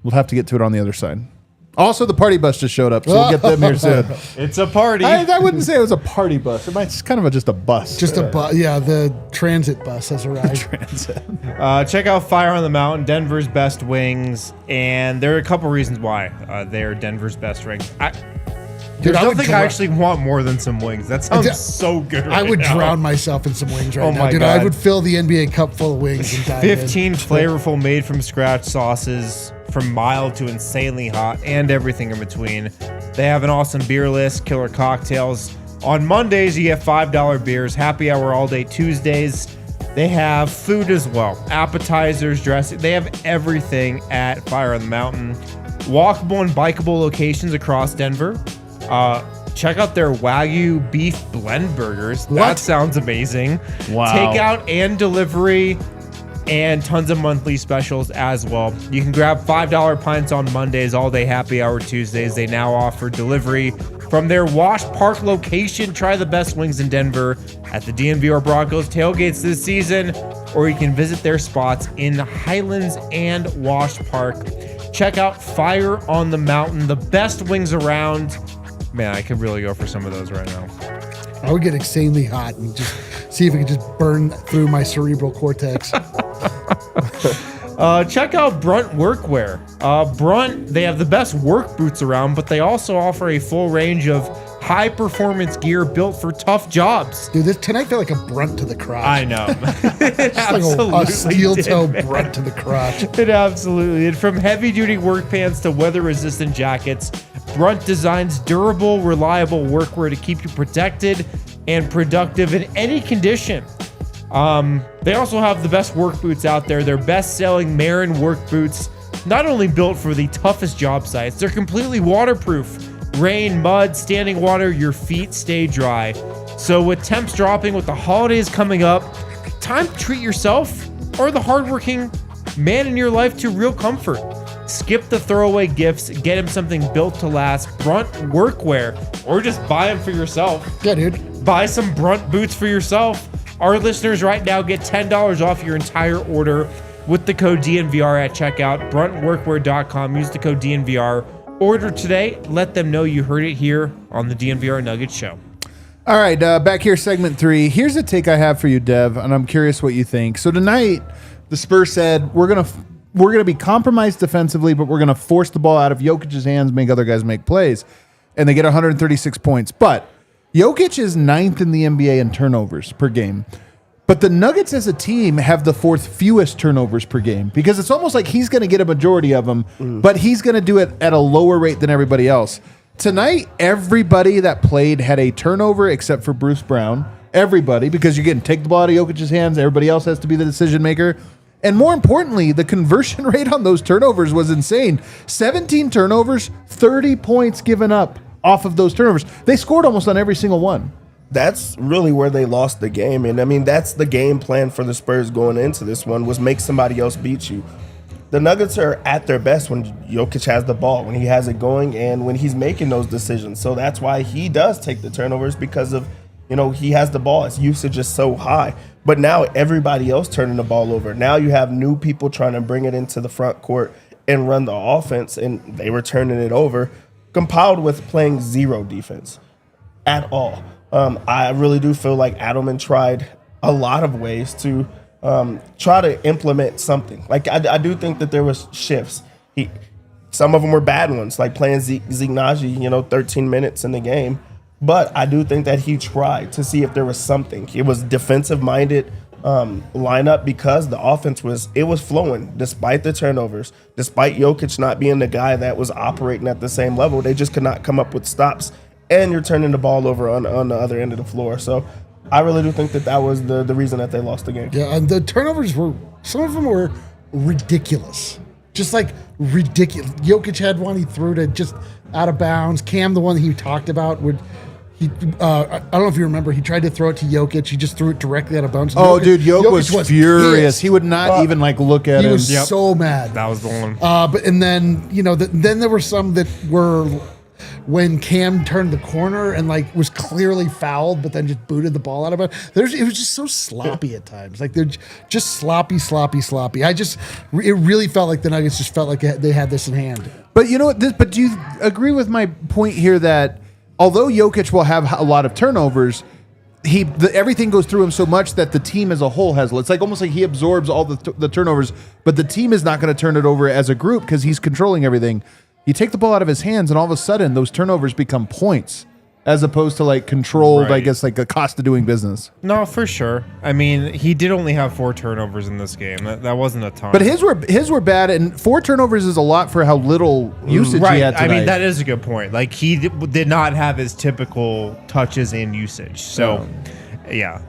S1: We'll have to get to it on the other side. Also, the party bus just showed up, so we'll get them here soon.
S2: It's a party.
S1: I wouldn't say it was a party bus. It's kind of just a bus.
S3: Just a bus. Yeah, the transit bus has arrived.
S2: Check out Fire on the Mountain, Denver's best wings, and there are a couple reasons why they're Denver's best wings. I don't think I actually want more than some wings. That sounds so good.
S3: I would drown myself in some wings right now.
S2: My
S3: Dude,
S2: God.
S3: I would fill the NBA cup full of wings and dive
S2: 15 flavorful made from scratch sauces, from mild to insanely hot, and everything in between. They have an awesome beer list, killer cocktails. On Mondays, you get $5 beers, happy hour all day Tuesdays. They have food as well, appetizers, dressing. They have everything at Fire on the Mountain. Walkable and bikeable locations across Denver. Check out their Wagyu beef blend burgers. That sounds amazing.
S1: Wow.
S2: Takeout and delivery, and tons of monthly specials as well. You can grab $5 pints on Mondays, all day happy hour Tuesdays. They now offer delivery from their Wash Park location. Try the best wings in Denver at the DNVR Broncos tailgates this season, or you can visit their spots in Highlands and Wash Park. Check out Fire on the Mountain, the best wings around. Man, I could really go for some of those right now.
S3: I would get insanely hot and just see if it could just burn through my cerebral cortex.
S2: Check out Brunt Workwear. Brunt, they have the best work boots around, but they also offer a full range of high-performance gear built for tough jobs.
S3: Dude, tonight felt like a brunt to the crotch.
S2: I know.
S3: Just like a steel-toe brunt to the crotch.
S2: It absolutely did. From heavy-duty work pants to weather-resistant jackets, Brunt designs durable, reliable workwear to keep you protected and productive in any condition. They also have the best work boots out there. Their best-selling Marin work boots, not only built for the toughest job sites, they're completely waterproof. Rain, mud, standing water, your feet stay dry. So with temps dropping, with the holidays coming up, time to treat yourself or the hardworking man in your life to real comfort. Skip the throwaway gifts, get him something built to last, Brunt Workwear, or just buy them for yourself.
S3: Yeah, dude.
S2: Buy some Brunt boots for yourself. Our listeners right now get $10 off your entire order with the code DNVR at checkout, bruntworkwear.com. Use the code DNVR. Order today. Let them know you heard it here on the DNVR Nuggets Show.
S1: All right, back here, segment 3. Here's a take I have for you, Dev, and I'm curious what you think. So tonight, the Spurs said, we're gonna be compromised defensively, but we're gonna force the ball out of Jokic's hands, make other guys make plays, and they get 136 points. But Jokic is 9th in the NBA in turnovers per game. But the Nuggets as a team have the 4th fewest turnovers per game, because it's almost like he's going to get a majority of them, but he's going to do it at a lower rate than everybody else. Tonight, everybody that played had a turnover except for Bruce Brown. Everybody, because you're getting take the ball out of Jokic's hands. Everybody else has to be the decision maker. And more importantly, the conversion rate on those turnovers was insane. 17 turnovers, 30 points given up off of those turnovers. They scored almost on every single one.
S4: That's really where they lost the game. And I mean, that's the game plan for the Spurs going into this one, was make somebody else beat you. The Nuggets are at their best when Jokic has the ball, when he has it going, and when he's making those decisions. So that's why he does take the turnovers, because of, he has the ball. His usage is so high. But now everybody else turning the ball over. Now you have new people trying to bring it into the front court and run the offense, and they were turning it over, compiled with playing zero defense at all. I really do feel like Adelman tried a lot of ways to try to implement something. Like I do think that there was shifts. Some of them were bad ones, like playing Zignagi, 13 minutes in the game. But I do think that he tried to see if there was something. It was defensive-minded lineup, because the offense was flowing despite the turnovers, despite Jokic not being the guy that was operating at the same level. They just could not come up with stops, and you're turning the ball over on the other end of the floor. So I really do think that was the reason that they lost the game.
S3: Yeah, and the turnovers some of them were ridiculous. Just like ridiculous. Jokic had one he threw to just out of bounds. Cam, the one he talked about, I don't know if you remember, he tried to throw it to Jokic. He just threw it directly out of bounds.
S1: Oh, dude, Jokic was furious. Pissed. He would not even look at him.
S3: He was so mad.
S2: That was the one.
S3: And then, then there were some that were when Cam turned the corner and was clearly fouled, but then just booted the ball out of it. It was just so sloppy at times. They're just sloppy. It really felt like the Nuggets just felt like they had this in hand.
S1: But but do you agree with my point here that although Jokic will have a lot of turnovers, everything goes through him so much that the team as a whole has. It's almost like he absorbs all the turnovers, but the team is not going to turn it over as a group because he's controlling everything. You take the ball out of his hands, and all of a sudden, those turnovers become points, as opposed to controlled,
S2: Right.
S1: I guess, a cost of doing business.
S2: No, for sure. I mean, he did only have 4 turnovers in this game. That wasn't a ton.
S1: But his were bad, and 4 turnovers is a lot for how little usage he had tonight.
S2: I mean, that is a good point. He did not have his typical touches and usage. So, yeah.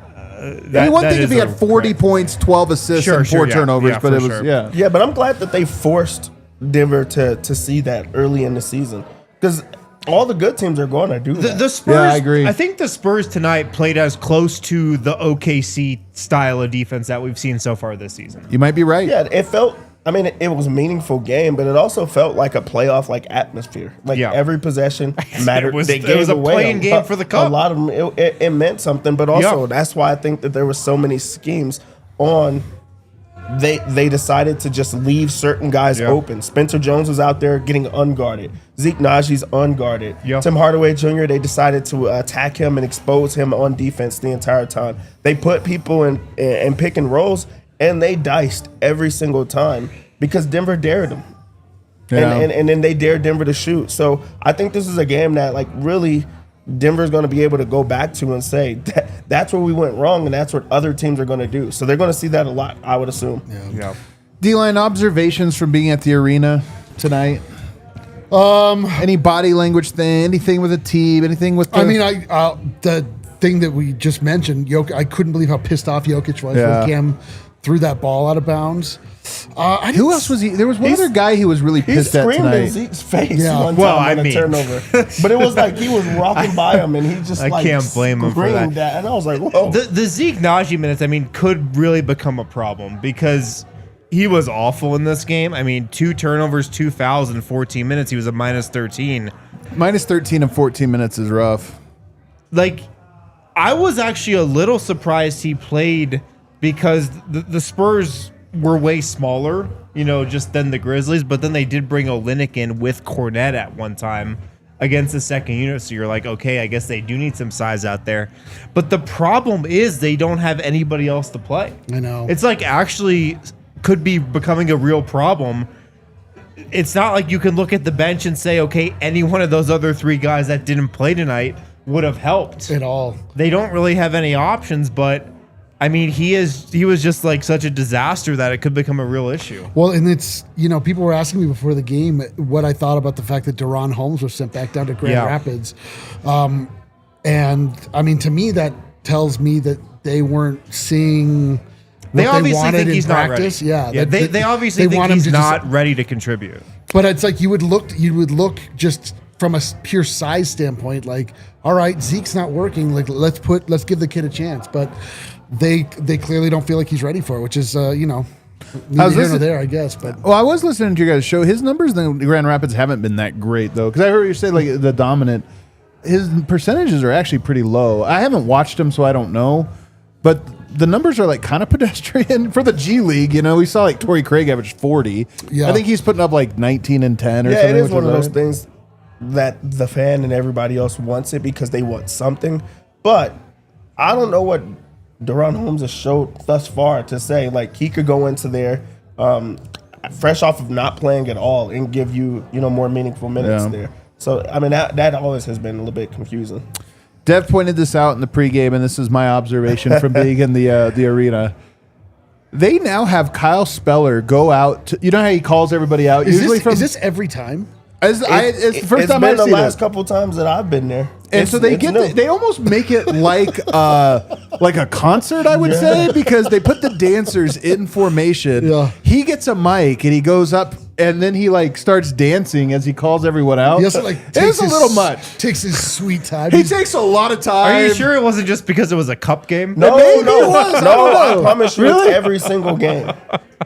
S1: One thing if he had 40 points, 12 assists, and 4 turnovers, but it was,
S4: Yeah, but I'm glad that they forced Denver to see that early in the season, because all the good teams are going to do that.
S2: The Spurs,
S1: Yeah, I agree.
S2: I think the Spurs tonight played as close to the OKC style of defense that we've seen so far this season.
S1: You might be right.
S4: Yeah, it felt. I mean, it was a meaningful game, but it also felt like a playoff atmosphere. Every possession mattered.
S2: It was
S4: gave
S2: a
S4: away
S2: playing game for the cup.
S4: A lot of them, it meant something, but also that's why I think that there were so many schemes on. They decided to just leave certain guys open. Spencer Jones was out there getting unguarded. Zeke Naji's unguarded. Tim Hardaway Jr., they decided to attack him and expose him on defense the entire time. They put people in pick and rolls, and they diced every single time because Denver dared them.
S1: Yeah.
S4: And then they dared Denver to shoot. So I think this is a game that really Denver's going to be able to go back to and say that's where we went wrong, and that's what other teams are going to do. So they're going to see that a lot, I would assume.
S2: Yeah.
S1: D-line, observations from being at the arena tonight? Any body language thing, anything with the team, anything with the...
S3: I mean, the thing that we just mentioned, I couldn't believe how pissed off Jokic was when Cam threw that ball out of bounds.
S1: Who else was he? There was one other guy who was really pissed at
S4: screamed
S1: tonight.
S4: in Zeke's face
S3: Yeah.
S4: one time on a turnover. But it was he was walking by him, and he just
S2: I can't blame him for
S4: screamed that. And I was like, whoa.
S2: The Zeke Naji minutes, could really become a problem because he was awful in this game. 2 turnovers, 2 fouls in 14 minutes. He was a minus 13.
S1: Minus 13 in 14 minutes is rough.
S2: I was actually a little surprised he played because the Spurs were way smaller, just than the Grizzlies. But then they did bring Olynyk in with Cornette at one time against the second unit. So you're like, okay, I guess they do need some size out there. But the problem is they don't have anybody else to play.
S3: I know.
S2: It's actually could be becoming a real problem. It's not like you can look at the bench and say, okay, any one of those other 3 guys that didn't play tonight would have helped
S3: at all.
S2: They don't really have any options, but he was just such a disaster that it could become a real issue.
S3: Well, and it's, people were asking me before the game what I thought about the fact that Deron Holmes was sent back down to Grand Rapids. And to me, that tells me that they weren't seeing
S2: They
S3: what
S2: obviously
S3: wanted
S2: think
S3: in
S2: he's
S3: practice.
S2: not ready.
S3: Yeah,
S2: they obviously think
S3: want him
S2: he's
S3: to
S2: not ready to contribute.
S3: But it's like you would look just from a pure size standpoint, like, all right, Zeke's not working. Like, let's give the kid a chance. But they clearly don't feel like he's ready for it, which is neither here nor there, I guess. But
S1: well, I was listening to your guys' show. His numbers in the Grand Rapids haven't been that great though, because I heard you say like the dominant. His percentages are actually pretty low. I haven't watched him, so I don't know. But the numbers are like kind of pedestrian for the G League. You know, we saw like Torrey Craig average 40.
S3: Yeah.
S1: I think he's putting up like 19 and 10 or
S4: Yeah,
S1: something.
S4: it is
S1: which
S4: one of
S1: is
S4: those things that the fan and everybody else wants it because they want something. But I don't know what Deron Holmes has showed thus far to say like he could go into there fresh off of not playing at all and give you more meaningful minutes there. So I mean that always has been a little bit confusing.
S1: Dev pointed this out in the pregame, and this is my observation from being in the arena. They now have Kyle Speller go out. To, how he calls everybody out.
S3: is this every time?
S1: It's the first time
S4: been
S1: I've
S4: the
S1: seen
S4: last
S1: it.
S4: couple times that I've been there.
S1: And so they almost make it like a concert, I would say, because they put the dancers in formation.
S3: Yeah.
S1: He gets a mic and he goes up and then he like starts dancing as he calls everyone out.
S3: Yes, like
S1: it's a little much.
S3: Takes his sweet time.
S1: He takes a lot of time.
S2: Are you sure it wasn't just because it was a cup game?
S4: No,
S1: Maybe it was. I don't
S4: I
S1: know.
S4: promise you,
S1: Really?
S4: it's every single game.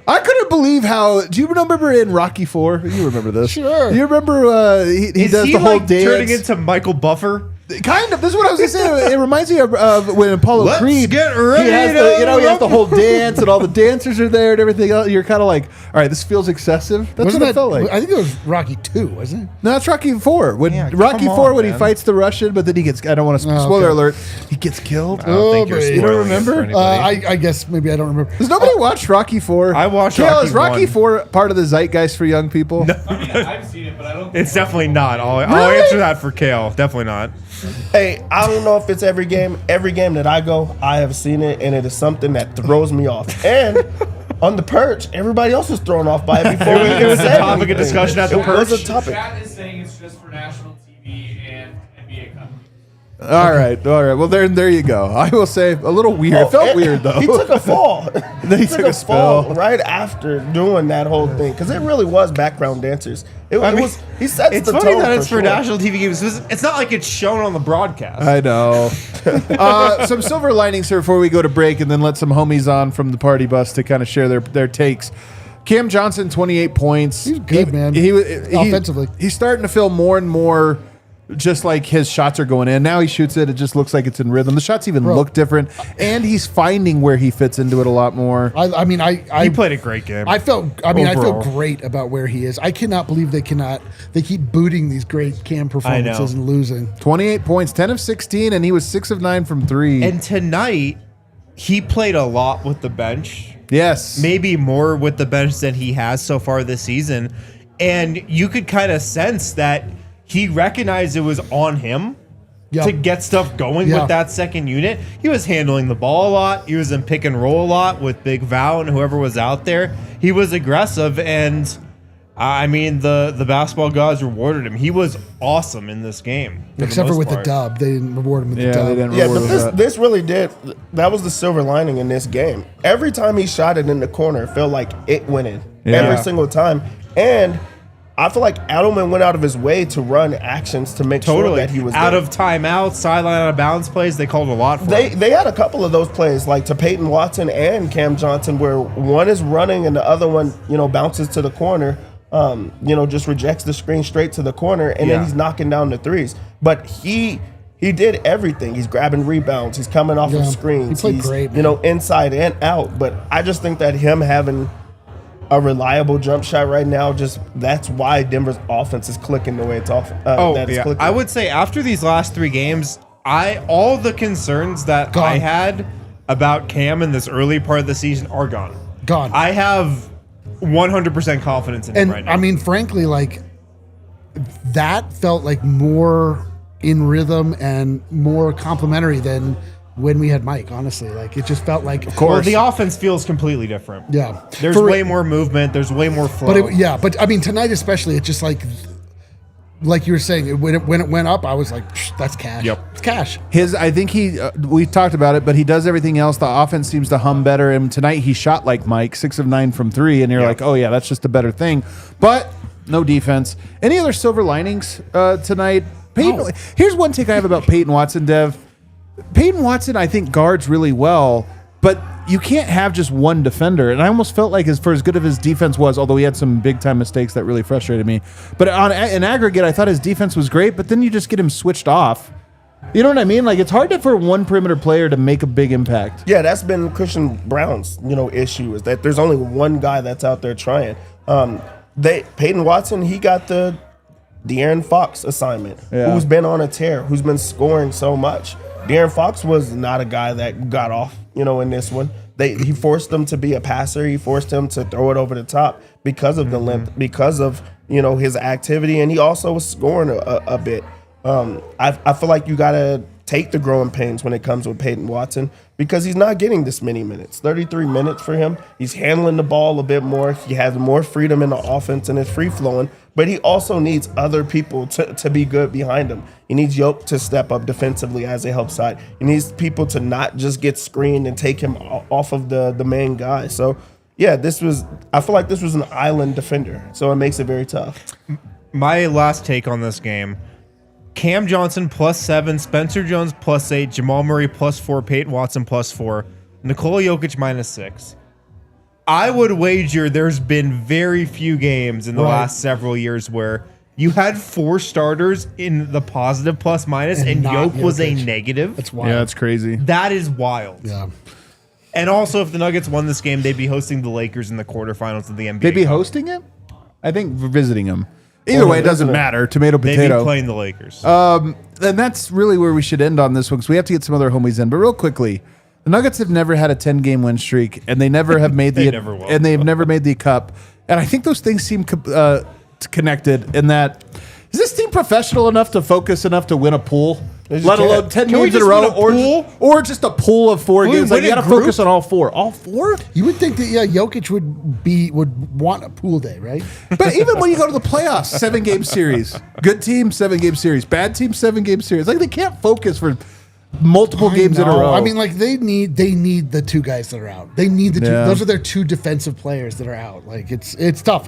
S1: I couldn't believe how. Do you remember in Rocky IV? You remember this?
S3: Sure.
S1: You remember he
S2: Is
S1: does
S2: he
S1: the whole
S2: like
S1: dance.
S2: turning into Michael Buffer?
S1: Kind of. This is what I was going to say. It reminds me of when Apollo
S2: Let's
S1: Creed.
S2: get ready
S1: he has
S2: to
S1: he has the whole dance and all the dancers are there and everything else. You're kind of like, all right, this feels excessive. That's
S3: Wasn't
S1: what it felt like.
S3: I think it was Rocky 2, wasn't it?
S1: No, that's Rocky IV. When
S2: Yeah,
S1: Rocky
S2: come
S1: IV
S2: on,
S1: when he
S2: man.
S1: fights the Russian, but then he gets. I don't want to
S3: Oh,
S1: spoiler
S3: okay.
S1: alert. He gets killed.
S2: I don't think you're
S3: boy.
S2: spoiling
S3: You don't
S2: it
S1: remember?
S2: for anybody.
S3: I guess maybe I don't remember.
S1: Has nobody watched Rocky IV?
S2: I watched
S1: Kale,
S2: Rocky
S1: is Rocky
S2: I.
S1: IV part of the zeitgeist for young people?
S6: I mean, I've seen it, but I don't.
S2: It's definitely not. I'll
S1: Really?
S2: answer that for Kale. Definitely not.
S4: Hey, I don't know if it's every game. Every game that I go, I have seen it, and it is something that throws me off. And on the perch, everybody else was thrown off by it before we
S2: It
S4: even
S2: was a
S4: said
S2: topic of
S4: anything.
S2: discussion at the
S4: It was
S2: perch.
S4: a topic.
S6: Chat is saying it's just for national TV and NBA Cup.
S1: All right. Well, there you go. I will say a little weird. It felt weird though.
S4: He took a fall.
S1: Then he took a
S4: fall
S1: spill.
S4: right after doing that whole thing because it really was background dancers. It was. He sets
S2: It's
S4: the
S2: funny
S4: tone
S2: that it's for
S4: sure.
S2: national TV games. It's not like it's shown on the broadcast.
S1: I know. Some silver linings here before we go to break, and then let some homies on from the party bus to kind of share their takes. Cam Johnson, 28 points.
S3: He's good, man. Offensively.
S1: He's starting to feel more and more just like his shots are going in. Now he shoots it. It just looks like it's in rhythm. The shots even look different, and he's finding where he fits into it a lot more.
S3: I mean,
S2: He played a great game.
S3: I feel
S2: Overall.
S3: great about where he is. I cannot believe they keep booting these great Cam performances and losing.
S1: 28 points, 10 of 16, and he was 6 of 9 from 3.
S2: And tonight, he played a lot with the bench.
S1: Yes.
S2: Maybe more with the bench than he has so far this season. And you could kind of sense that he recognized it was on him
S3: Yeah.
S2: to get stuff going
S3: Yeah.
S2: with that second unit. He was handling the ball a lot. He was in pick and roll a lot with Big Val and whoever was out there. He was aggressive, and I mean, the basketball gods rewarded him. He was awesome in this game.
S3: Except for with the dub. They didn't reward him with the dub.
S1: they didn't
S4: Yeah,
S1: reward
S4: but
S1: him that.
S4: this really did. That was the silver lining in this game. Every time he shot it in the corner, it felt like it went in.
S1: Yeah.
S4: Every single time. And I feel like Adelman went out of his way to run actions to make sure
S2: Totally.
S4: that he was
S2: out
S4: there.
S2: of timeout, sideline out of bounds plays. They called a lot for him.
S4: They had a couple of those plays, like to Peyton Watson and Cam Johnson, where one is running and the other one, bounces to the corner. Just rejects the screen straight to the corner, and then he's knocking down the threes. But he did everything. He's grabbing rebounds. He's coming off of screens.
S3: He played
S4: He's,
S3: great, man.
S4: inside and out. But I just think that him having a reliable jump shot right now, that's why Denver's offense is clicking the way it's off. That it's clicking.
S2: I would say after these last 3 games, all the concerns that
S3: Gone.
S2: I had about Cam in this early part of the season are gone.
S3: Gone.
S2: I have 100% confidence in him
S3: And
S2: right now.
S3: I mean, frankly, like that felt like more in rhythm and more complimentary than when we had Mike. Honestly, like it just felt like,
S2: well, the offense feels completely different.
S3: yeah.
S2: There's
S3: For-
S2: way more movement. There's way more flow.
S3: but I mean, tonight especially, it's just like you were saying, when it went up, I was like, That's cash.
S2: Yep.
S3: It's cash.
S1: I think we talked about it, but he does everything else. The offense seems to hum better. And tonight he shot like Mike, 6 of 9 from 3. And you're like, oh yeah, that's just a better thing. But no defense. Any other silver linings tonight? Here's one take I have about Peyton Watson, Dev. Peyton Watson, I think, guards really well, but you can't have just one defender. And I almost felt like for as good of his defense was, although he had some big-time mistakes that really frustrated me. But in aggregate, I thought his defense was great, but then you just get him switched off. You know what I mean? Like, it's hard for one perimeter player to make a big impact.
S4: Yeah, that's been Christian Brown's, issue, is that there's only one guy that's out there trying. Peyton Watson, he got the De'Aaron Fox assignment, who's been on a tear, who's been scoring so much. De'Aaron Fox was not a guy that got off, in this one. He forced him to be a passer. He forced him to throw it over the top because of the length, because of, his activity. And he also was scoring a bit. I feel like you got to take the growing pains when it comes with Peyton Watson because he's not getting this many minutes. 33 minutes for him. He's handling the ball a bit more. He has more freedom in the offense and it's free-flowing. But he also needs other people to be good behind him. He needs Jokic to step up defensively as a help side. He needs people to not just get screened and take him off of the main guy. So, yeah, I feel like this was an island defender. So it makes it very tough.
S2: My last take on this game, Cam Johnson +7, Spencer Jones +8, Jamal Murray +4, Peyton Watson +4, Nikola Jokic -6. I would wager there's been very few games in the last several years where you had 4 starters in the positive plus minus and Jokic was a negative.
S3: That's wild.
S1: Yeah, that's crazy.
S2: That is wild.
S3: Yeah.
S2: And also, if the Nuggets won this game, they'd be hosting the Lakers in the quarterfinals of the NBA.
S1: They'd be hosting him? I think visiting him. Either way, it doesn't matter. Tomato,
S2: They'd
S1: potato.
S2: be playing the Lakers.
S1: And that's really where we should end on this one because we have to get some other homies in. But real quickly, the Nuggets have never had a 10-game win streak, and they never have made
S2: They never will.
S1: and they've never made the cup. And I think those things seem connected in that is this team professional enough to focus enough to win a pool, let alone 10
S2: Can we
S1: games in a
S2: just
S1: row,
S2: win a pool?
S1: or just a pool of 4 games? Like
S2: win
S1: you
S2: a
S1: got to
S2: group?
S1: focus on all 4. All 4?
S3: You would think that Jokic would want a pool day, right?
S1: But even when you go to the playoffs, 7-game series, good team, 7-game series, bad team, 7-game series. Like they can't focus for multiple games in a row.
S3: I mean, like they need the 2 guys that are out. They need the 2.
S1: Yeah.
S3: Those are their 2 defensive players that are out. Like it's tough.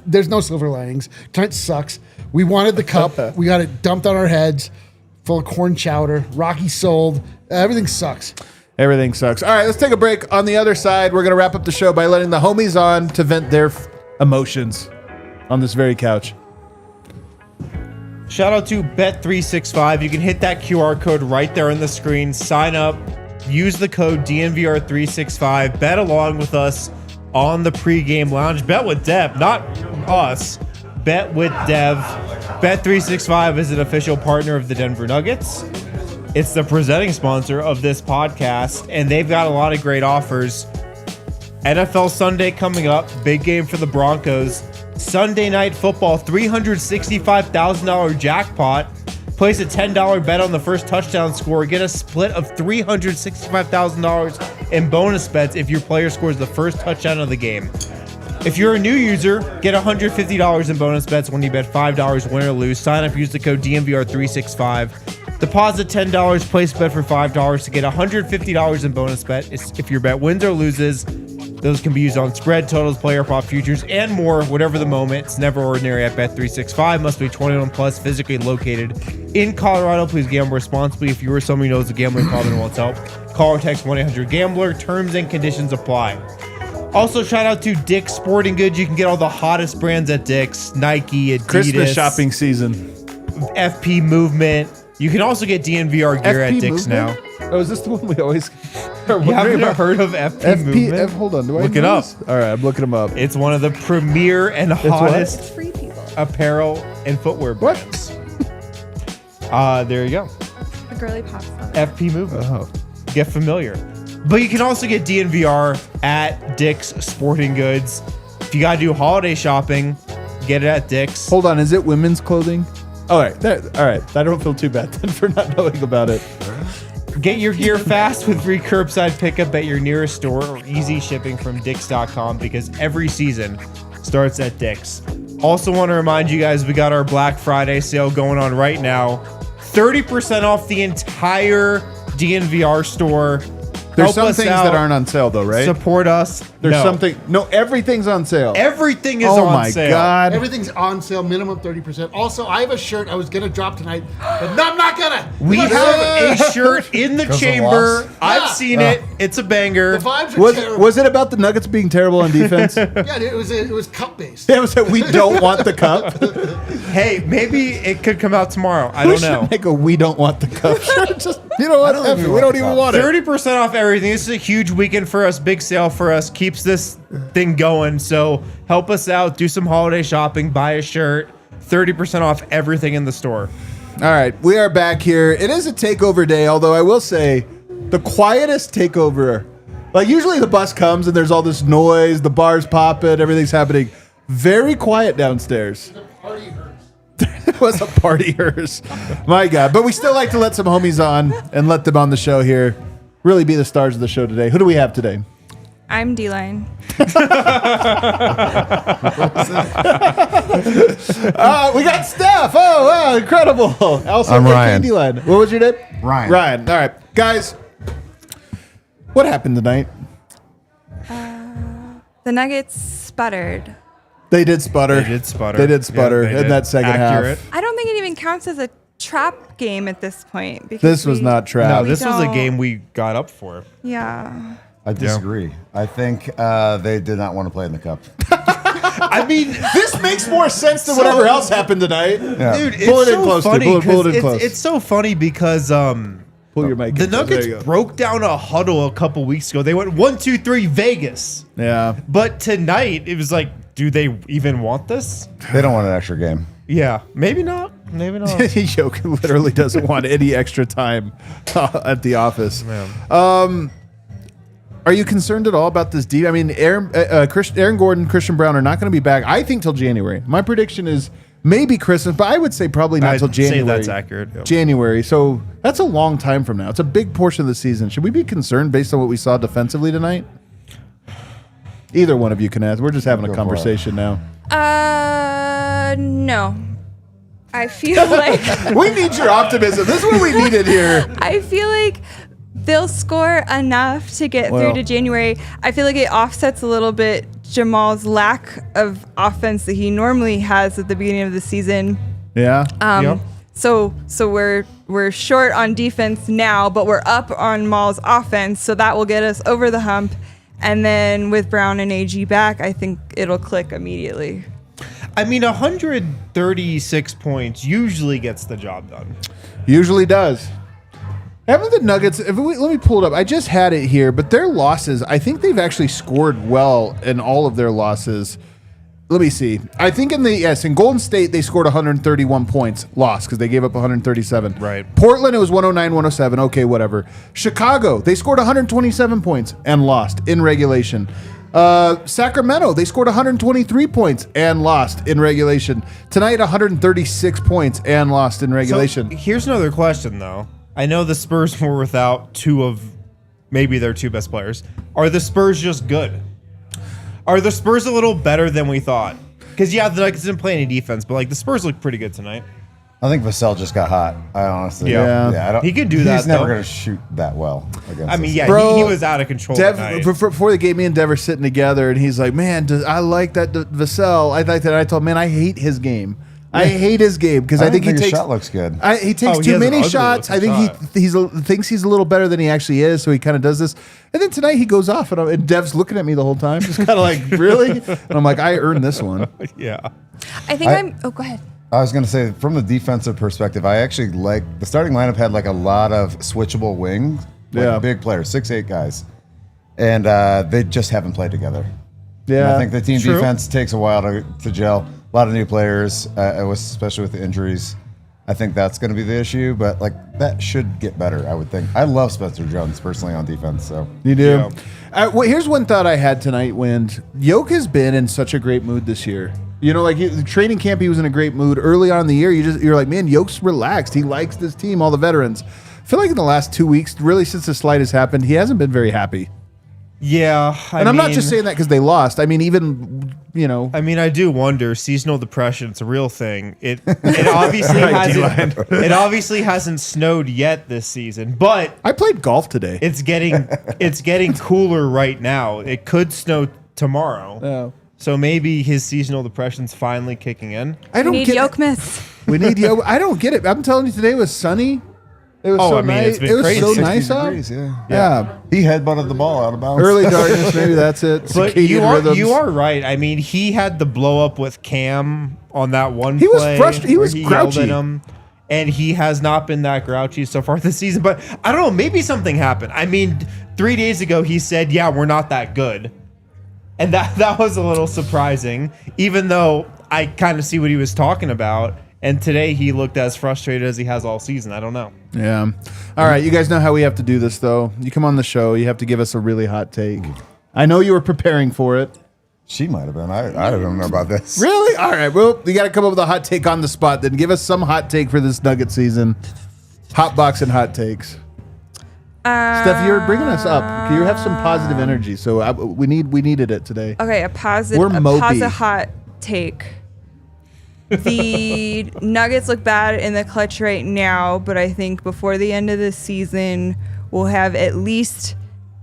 S3: There's no silver linings. Tonight sucks. We wanted the cup. We got it dumped on our heads, full of corn chowder. Rocky sold. Everything sucks.
S1: Everything sucks. All right, let's take a break. On the other side, we're going to wrap up the show by letting the homies on to vent their emotions on this very couch.
S2: Shout out to Bet365. You can hit that QR code right there on the screen. Sign up. Use the code DNVR365. Bet along with us on the pregame lounge. Bet with Dev, not us. Bet with Dev. Bet365 is an official partner of the Denver Nuggets. It's the presenting sponsor of this podcast, and they've got a lot of great offers. NFL Sunday coming up. Big game for the Broncos. Sunday Night Football, $365,000 jackpot. Place a $10 bet on the first touchdown score. Get a split of $365,000 in bonus bets if your player scores the first touchdown of the game. If you're a new user, get $150 in bonus bets when you bet $5 win or lose. Sign up, use the code DNVR365. Deposit $10, place a bet for $5 to get $150 in bonus bet. If your bet wins or loses, those can be used on spread, totals, player prop, futures, and more, whatever the moment. It's never ordinary at Bet365. Must be 21 plus, physically located in Colorado. Please gamble responsibly. If you or someone who knows a gambling problem and wants help, call or text 1-800-GAMBLER. Terms and conditions apply. Also, shout out to Dick's Sporting Goods. You can get all the hottest brands at Dick's. Nike, Adidas.
S1: Christmas shopping season.
S2: FP Movement. You can also get DNVR gear at Dick's now.
S1: Oh, is this the one we always...
S2: You haven't heard of FP Movement?
S1: Hold on. Do I
S2: Look
S1: know
S2: it up.
S1: this? All right, I'm looking them up.
S2: It's one of the premier and hottest
S7: It's free people.
S2: apparel and footwear brands. There you go.
S7: A girly pop song.
S2: FP Movement.
S1: Oh.
S2: Get familiar. But you can also get DNVR at Dick's Sporting Goods. If you got to do holiday shopping, get it at Dick's.
S1: Hold on. Is it women's clothing? All right. All right. I don't feel too bad then for not knowing about it.
S2: Get your gear fast with free curbside pickup at your nearest store or easy shipping from Dicks.com because every season starts at Dick's. Also want to remind you guys we got our Black Friday sale going on right now. 30% off the entire DNVR store.
S1: There's
S2: Help
S1: some
S2: us
S1: things
S2: out.
S1: that aren't on sale though, right?
S2: Support us.
S1: There's
S2: No.
S1: something. No, everything's on sale.
S2: Everything is
S1: oh
S2: on
S1: my
S2: sale.
S1: god!
S3: Everything's on sale, minimum 30%. Also, I have a shirt I was gonna drop tonight, but no, I'm not gonna.
S2: We
S3: Look,
S2: have a shirt in the chamber.
S8: loss?
S2: I've
S3: Yeah.
S2: seen it. It's a banger.
S3: The vibes are terrible.
S1: Was it about the Nuggets being terrible on defense?
S3: Yeah, it was cup based.
S1: It was that we don't want the cup.
S2: Hey, maybe it could come out tomorrow. I
S1: We
S2: don't
S1: should
S2: know.
S1: make a "we don't want the cup" shirt. Just you know what? F it, we don't even want it.
S2: 30% off everything. This is a huge weekend for us. Big sale for us. Keeps this thing going. So help us out. Do some holiday shopping. Buy a shirt. 30% off everything in the store.
S1: All right, we are back here. It is a takeover day, although I will say the quietest takeover. Like usually the bus comes and there's all this noise, the bar's popping, everything's happening. Very quiet downstairs. It was a party hearse. My God. But we still like to let some homies on and let them on the show here. Really be the stars of the show today. Who do we have today?
S7: I'm D-line.
S1: We got Steph. Oh, wow, incredible. Also,
S8: I'm Ryan.
S1: D-line. What was your name?
S8: Ryan.
S1: Ryan. All right. Guys, what happened tonight?
S7: The Nuggets sputtered.
S1: They did sputter.
S2: They did sputter.
S1: They did sputter
S2: Yeah, they
S1: in
S2: did.
S1: that second
S2: Accurate.
S1: half.
S7: I don't think it even counts as a trap game at this point. Because
S1: This was not trap.
S2: No,
S7: we
S2: this was a
S7: don't-
S2: game we got up for.
S7: Yeah.
S8: I disagree. I think they did not want to play in the cup.
S2: I mean,
S1: This makes more sense than whatever else happened tonight.
S8: Yeah.
S2: dude, it's
S1: Pull it in
S2: so
S1: close, dude.
S2: funny.
S1: Pull it
S2: 'cause
S1: in close.
S2: It's so funny because
S1: Pull your mic.
S2: the
S1: in close. There
S2: Nuggets
S1: you go.
S2: broke down a huddle a couple weeks ago. They went 1-2-3 Vegas.
S1: Yeah.
S2: But tonight it was like, do they even want this?
S8: They don't want an extra game.
S2: Yeah, maybe not. Maybe not.
S1: Jokic literally doesn't want any extra time at the office. Are you concerned at all about this deal? I mean, Aaron Gordon, Christian Brown are not going to be back, I think, till January. My prediction is maybe Christmas, but I would say probably not
S2: I'd
S1: till January.
S2: say that's accurate. Yeah.
S1: January. So that's a long time from now. It's a big portion of the season. Should we be concerned based on what we saw defensively tonight? Either one of you can ask. We're just having a
S8: Go for
S1: conversation now.
S7: No. I feel like
S1: We need your optimism. This is what we needed here.
S7: I feel like they'll score enough to get
S1: Well.
S7: through to January. I feel like it offsets a little bit Jamal's lack of offense that he normally has at the beginning of the season.
S1: Yeah.
S2: Yep.
S7: So we're short on defense now, but we're up on Maul's offense, so that will get us over the hump. And then with Brown and AG back, I think it'll click immediately.
S2: I mean, 136 points usually gets the job done.
S1: Usually does. Haven't the Nuggets, let me pull it up. I just had it here, but their losses, I think they've actually scored well in all of their losses. Let me see. I think in Golden State, they scored 131 points, lost because they gave up 137.
S2: Right.
S1: Portland, it was 109, 107. Okay, whatever. Chicago, they scored 127 points and lost in regulation. Sacramento, they scored 123 points and lost in regulation. Tonight, 136 points and lost in regulation.
S2: So here's another question, though. I know the Spurs were without two of maybe their two best players. Are the Spurs just good? Are the Spurs a little better than we thought? Because, yeah, the Nuggets didn't play any defense, but, like, the Spurs look pretty good tonight.
S8: I think Vassell just got hot. I honestly,
S2: Yeah.
S8: I don't,
S2: He can do that,
S8: He's never
S2: though.
S8: going to shoot that well against
S2: I mean,
S8: us.
S2: yeah,
S1: Bro,
S2: he was out of control tonight.
S1: Before the game, me and Dev are sitting together, and he's like, "Man, I like that Vassell. I like that." I told him, "Man, I hate his game. I hate his game because I think he
S8: his
S1: takes
S8: shot looks good.
S1: he takes
S2: he
S1: too
S2: has an
S1: many
S2: ugly
S1: shots. I
S2: looking
S1: think he thinks he's a little better than he actually is, so he kind of does this. And then tonight he goes off, and Dev's looking at me the whole time, just kind of like, "Really?" And I'm like, "I earned this one."
S2: Yeah.
S7: I think oh, go ahead.
S8: I was going to say, from the defensive perspective, I actually like the starting lineup had like a lot of switchable wings, like
S1: Yeah.
S8: big players, 6'8" guys, and they just haven't played together. And
S1: Yeah,
S8: I think the team
S2: true.
S8: defense takes a while to gel. A lot of new players, especially with the injuries. I think that's going to be the issue, but like that should get better, I would think. I love Spencer Jones personally on defense, so
S1: You do.
S2: Yeah.
S1: Well, here's one thought I had tonight, Wind. Yoke has been in such a great mood this year. You know, like the training camp, he was in a great mood. Early on in the year, you're like, man, Yoke's relaxed. He likes this team, all the veterans. I feel like in the last 2 weeks, really since the slide has happened, he hasn't been very happy.
S2: Yeah,
S1: And I'm not just saying that because they lost. I mean, even,
S2: I do wonder. Seasonal depression, it's a real thing. It obviously hasn't snowed yet this season, but
S1: I played golf today.
S2: it's getting cooler right now. It could snow tomorrow.
S1: Yeah.
S2: So maybe his seasonal depression's finally kicking in.
S1: I don't
S7: We need
S1: get
S7: Yokmas.
S1: We need I don't get it. I'm telling you, today was sunny. It was so nice.
S2: It's been
S1: It was
S2: crazy.
S1: so
S8: 60
S1: nice out.
S8: degrees, yeah.
S1: Yeah.
S8: He headbutted the ball out of bounds.
S1: Early darkness, maybe that's it.
S2: But
S1: Circadian rhythms.
S2: you are right. I mean, he had the blow up with Cam on that one
S1: He was
S2: play.
S1: frustrated. He
S2: where
S1: was
S2: yelled
S1: grouchy.
S2: at him, and he has not been that grouchy so far this season. But I don't know. Maybe something happened. I mean, 3 days ago he said, "Yeah, we're not that good," and that was a little surprising. Even though I kind of see what he was talking about. And today he looked as frustrated as he has all season. I don't know.
S1: Yeah. All right. You guys know how we have to do this, though. You come on the show, you have to give us a really hot take. I know you were preparing for it.
S8: She might have been. I don't know about this.
S1: Really? All right. Well, you got to come up with a hot take on the spot. Then give us some hot take for this Nugget season. Hot box and hot takes. Steph, you're bringing us up. You have some positive energy, so we needed it today.
S7: Okay, a positive,
S1: We're mopey.
S7: positive hot take. The Nuggets look bad in the clutch right now, but I think before the end of the season, we'll have at least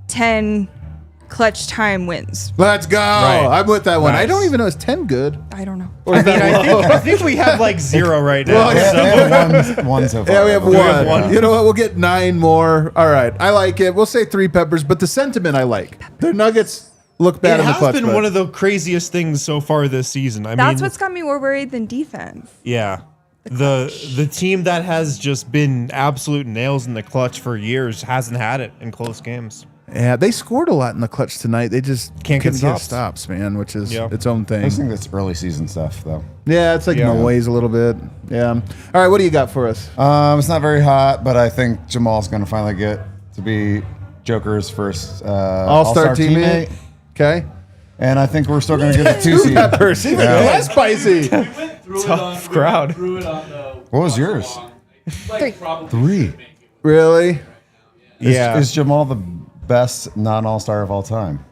S7: 10 clutch time wins.
S1: Let's go.
S2: Right.
S1: I'm with that one.
S2: Nice.
S1: I don't even know. Is 10 good?
S7: I don't know.
S1: Or is that low?
S2: I think we have like 0 right now.
S1: Well, yeah.
S2: so.
S8: One so far.
S1: Yeah, we have
S2: have
S1: one.
S2: one.
S1: You know what? We'll get 9 more. All right. I like it. We'll say 3 peppers, but the sentiment I like. The Nuggets look bad
S2: It
S1: in the
S2: has
S1: clutch.
S2: been
S1: but-
S2: one of the craziest things so far this season.
S7: That's what's got me more worried than defense.
S2: Yeah. The team that has just been absolute nails in the clutch for years hasn't had it in close games.
S1: Yeah, they scored a lot in the clutch tonight. They just
S2: Can't get
S1: couldn't
S2: stops.
S1: stops, man, which is
S2: Yeah.
S1: its own
S8: I
S1: thing.
S8: just think that's early season stuff, though.
S1: Yeah, it's like
S2: Yeah.
S1: noise a little bit. Yeah. All right, what do you got for us?
S8: It's not very hot, but I think Jamal's going to finally get to be Joker's first
S1: All-star teammate. Okay.
S8: And I think we're still going to get the 2 seed.
S1: Peppers, even less spicy.
S2: Tough crowd.
S8: What was yours?
S6: Like probably
S8: 3.
S1: Really?
S2: Yeah.
S8: Is Jamal the best non-all-star of all time?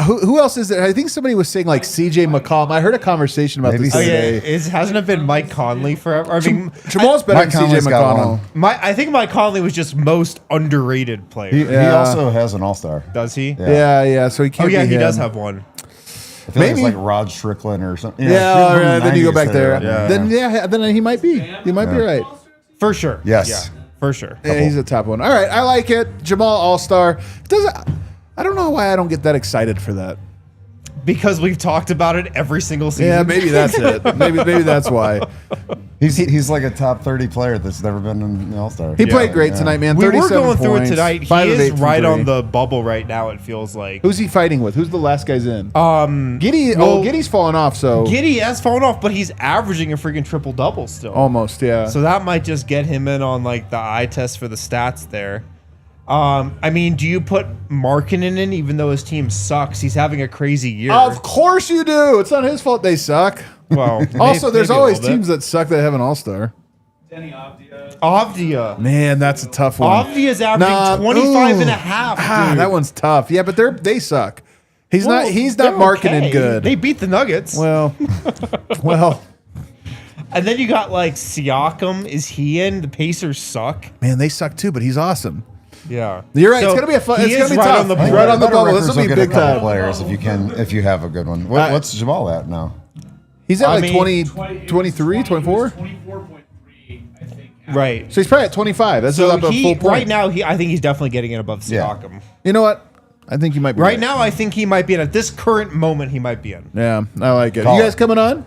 S1: Who else is there? I think somebody was saying like CJ McCollum. I heard a conversation about
S8: Maybe
S1: this
S8: so.
S2: Oh, yeah.
S1: today.
S2: Hasn't it been Mike Conley forever? I mean,
S1: Jamal's better
S8: Mike
S1: than CJ
S8: Conley's got
S1: McConnell.
S8: one.
S2: I think Mike Conley was just most underrated player.
S8: He
S1: Yeah.
S8: also has an all-star.
S2: Does he?
S8: Yeah.
S1: Yeah, so he
S2: Oh,
S1: can't
S2: yeah,
S1: be
S2: he
S1: him.
S2: does have one.
S8: I feel like
S1: Maybe.
S8: it's like Rod Strickland or something.
S1: Yeah,
S8: people
S1: all
S8: from the
S1: right, then you go
S8: 90s
S1: back
S8: that
S1: there.
S8: are-
S1: Then he might be. You might be right.
S2: For sure.
S8: Yes.
S2: Yeah, for sure.
S1: Yeah, he's a top one. All right, I like it. Jamal All-Star. I don't know why I don't get that excited for that.
S2: Because we've talked about it every single season.
S1: Yeah, maybe that's it. Maybe that's why.
S8: He's like a top 30 player that's never been in the All-Star.
S1: He played great tonight, man.
S2: We were
S1: 37
S2: going through it
S1: points,
S2: tonight.
S1: 5
S2: He
S1: of
S2: is
S1: 8 from
S2: right
S1: 3.
S2: on the bubble right now, it feels like.
S1: Who's he fighting with? Who's the last guy's in? Giddy.
S2: well,
S1: Giddy's fallen off. So
S2: Giddy has fallen off, but he's averaging a freaking triple-double still.
S1: almost, yeah.
S2: So that might just get him in on like the eye test for the stats there. I mean, do you put Markkanen in even though his team sucks? He's having a crazy year.
S1: Of course you do. It's not his fault they suck.
S2: Well,
S1: Also, there's
S2: maybe a
S1: always
S2: little bit.
S1: teams that suck that have an All-Star.
S6: Denny Avdia.
S2: Avdia.
S1: Man, that's a tough one.
S2: Avdia's averaging 25 and a half. Dude.
S1: That one's tough. Yeah, but they suck. He's
S2: Well,
S1: not
S2: they're
S1: Markkanen
S2: okay.
S1: good.
S2: They beat the Nuggets.
S1: well,
S2: And then you got like Siakam. Is he in? The Pacers suck.
S1: man, they suck too, but he's awesome.
S2: Yeah.
S1: You're right. It's gonna be a fun.
S2: he
S1: It's gonna
S2: is
S1: be
S2: right
S1: tough.
S2: on the
S1: Right
S2: board.
S1: on the
S8: Better
S1: bubble. This
S8: records
S1: will be
S8: get a
S1: big
S8: couple
S1: time.
S8: players if you have a good one. What's Jamal at now?
S1: He's at
S2: I
S1: like
S2: mean,
S1: 20, 23, 24.
S6: 24.3, I think.
S2: Right.
S1: So he's probably at 25. That's
S2: So
S1: up a
S2: he
S1: full point.
S2: right now I think he's definitely getting in above
S8: Yeah.
S2: Siakam.
S1: You know what? I think you might be
S2: Right now, I think he might be in. At this current moment, he might be in.
S1: Yeah, I like it.
S8: Call
S1: You guys
S8: it.
S1: coming on?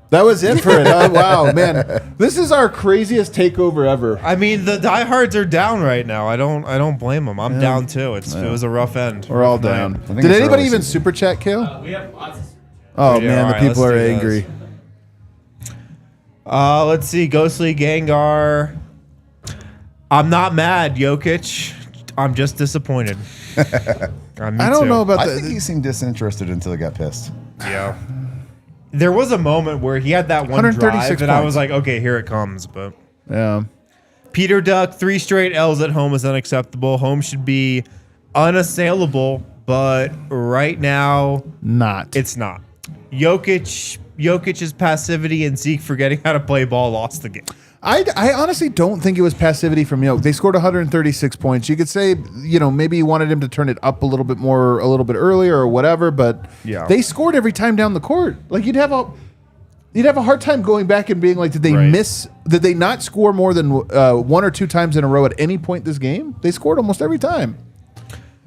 S1: That was it for it. Oh, wow, man. This is our craziest takeover ever.
S2: I mean, the diehards are down right now. I don't blame them. I'm down too. It was a rough end.
S1: We're all
S2: Rough night.
S1: down.
S8: think
S1: Did
S8: it's
S1: anybody
S8: early
S1: even
S8: season.
S1: super chat, Kale?
S6: We have lots of
S1: Oh,
S2: Yeah,
S1: man,
S2: all
S1: the
S2: right,
S1: people
S2: let's
S1: are
S2: do
S1: angry.
S2: this. Let's see. Ghostly Gengar. I'm not mad, Jokic. I'm just disappointed.
S1: I don't know about
S8: I
S1: that.
S8: think he seemed disinterested until he got pissed.
S2: Yeah. There was a moment where he had that one
S1: 136
S2: drive, and I
S1: points.
S2: was like, okay, here it comes. But
S1: Yeah.
S2: Peter Duck, 3 straight L's at home is unacceptable. Home should be unassailable, but right now, it's not. Jokic's passivity and Zeke forgetting how to play ball lost the game.
S1: I honestly don't think it was passivity from Jokic. They scored 136 points. You could say, maybe you wanted him to turn it up a little bit more, a little bit earlier or whatever, but they scored every time down the court. Like you'd have a hard time going back and being like, did they miss? Did they not score more than 1 or 2 times in a row at any point this game? They scored almost every time.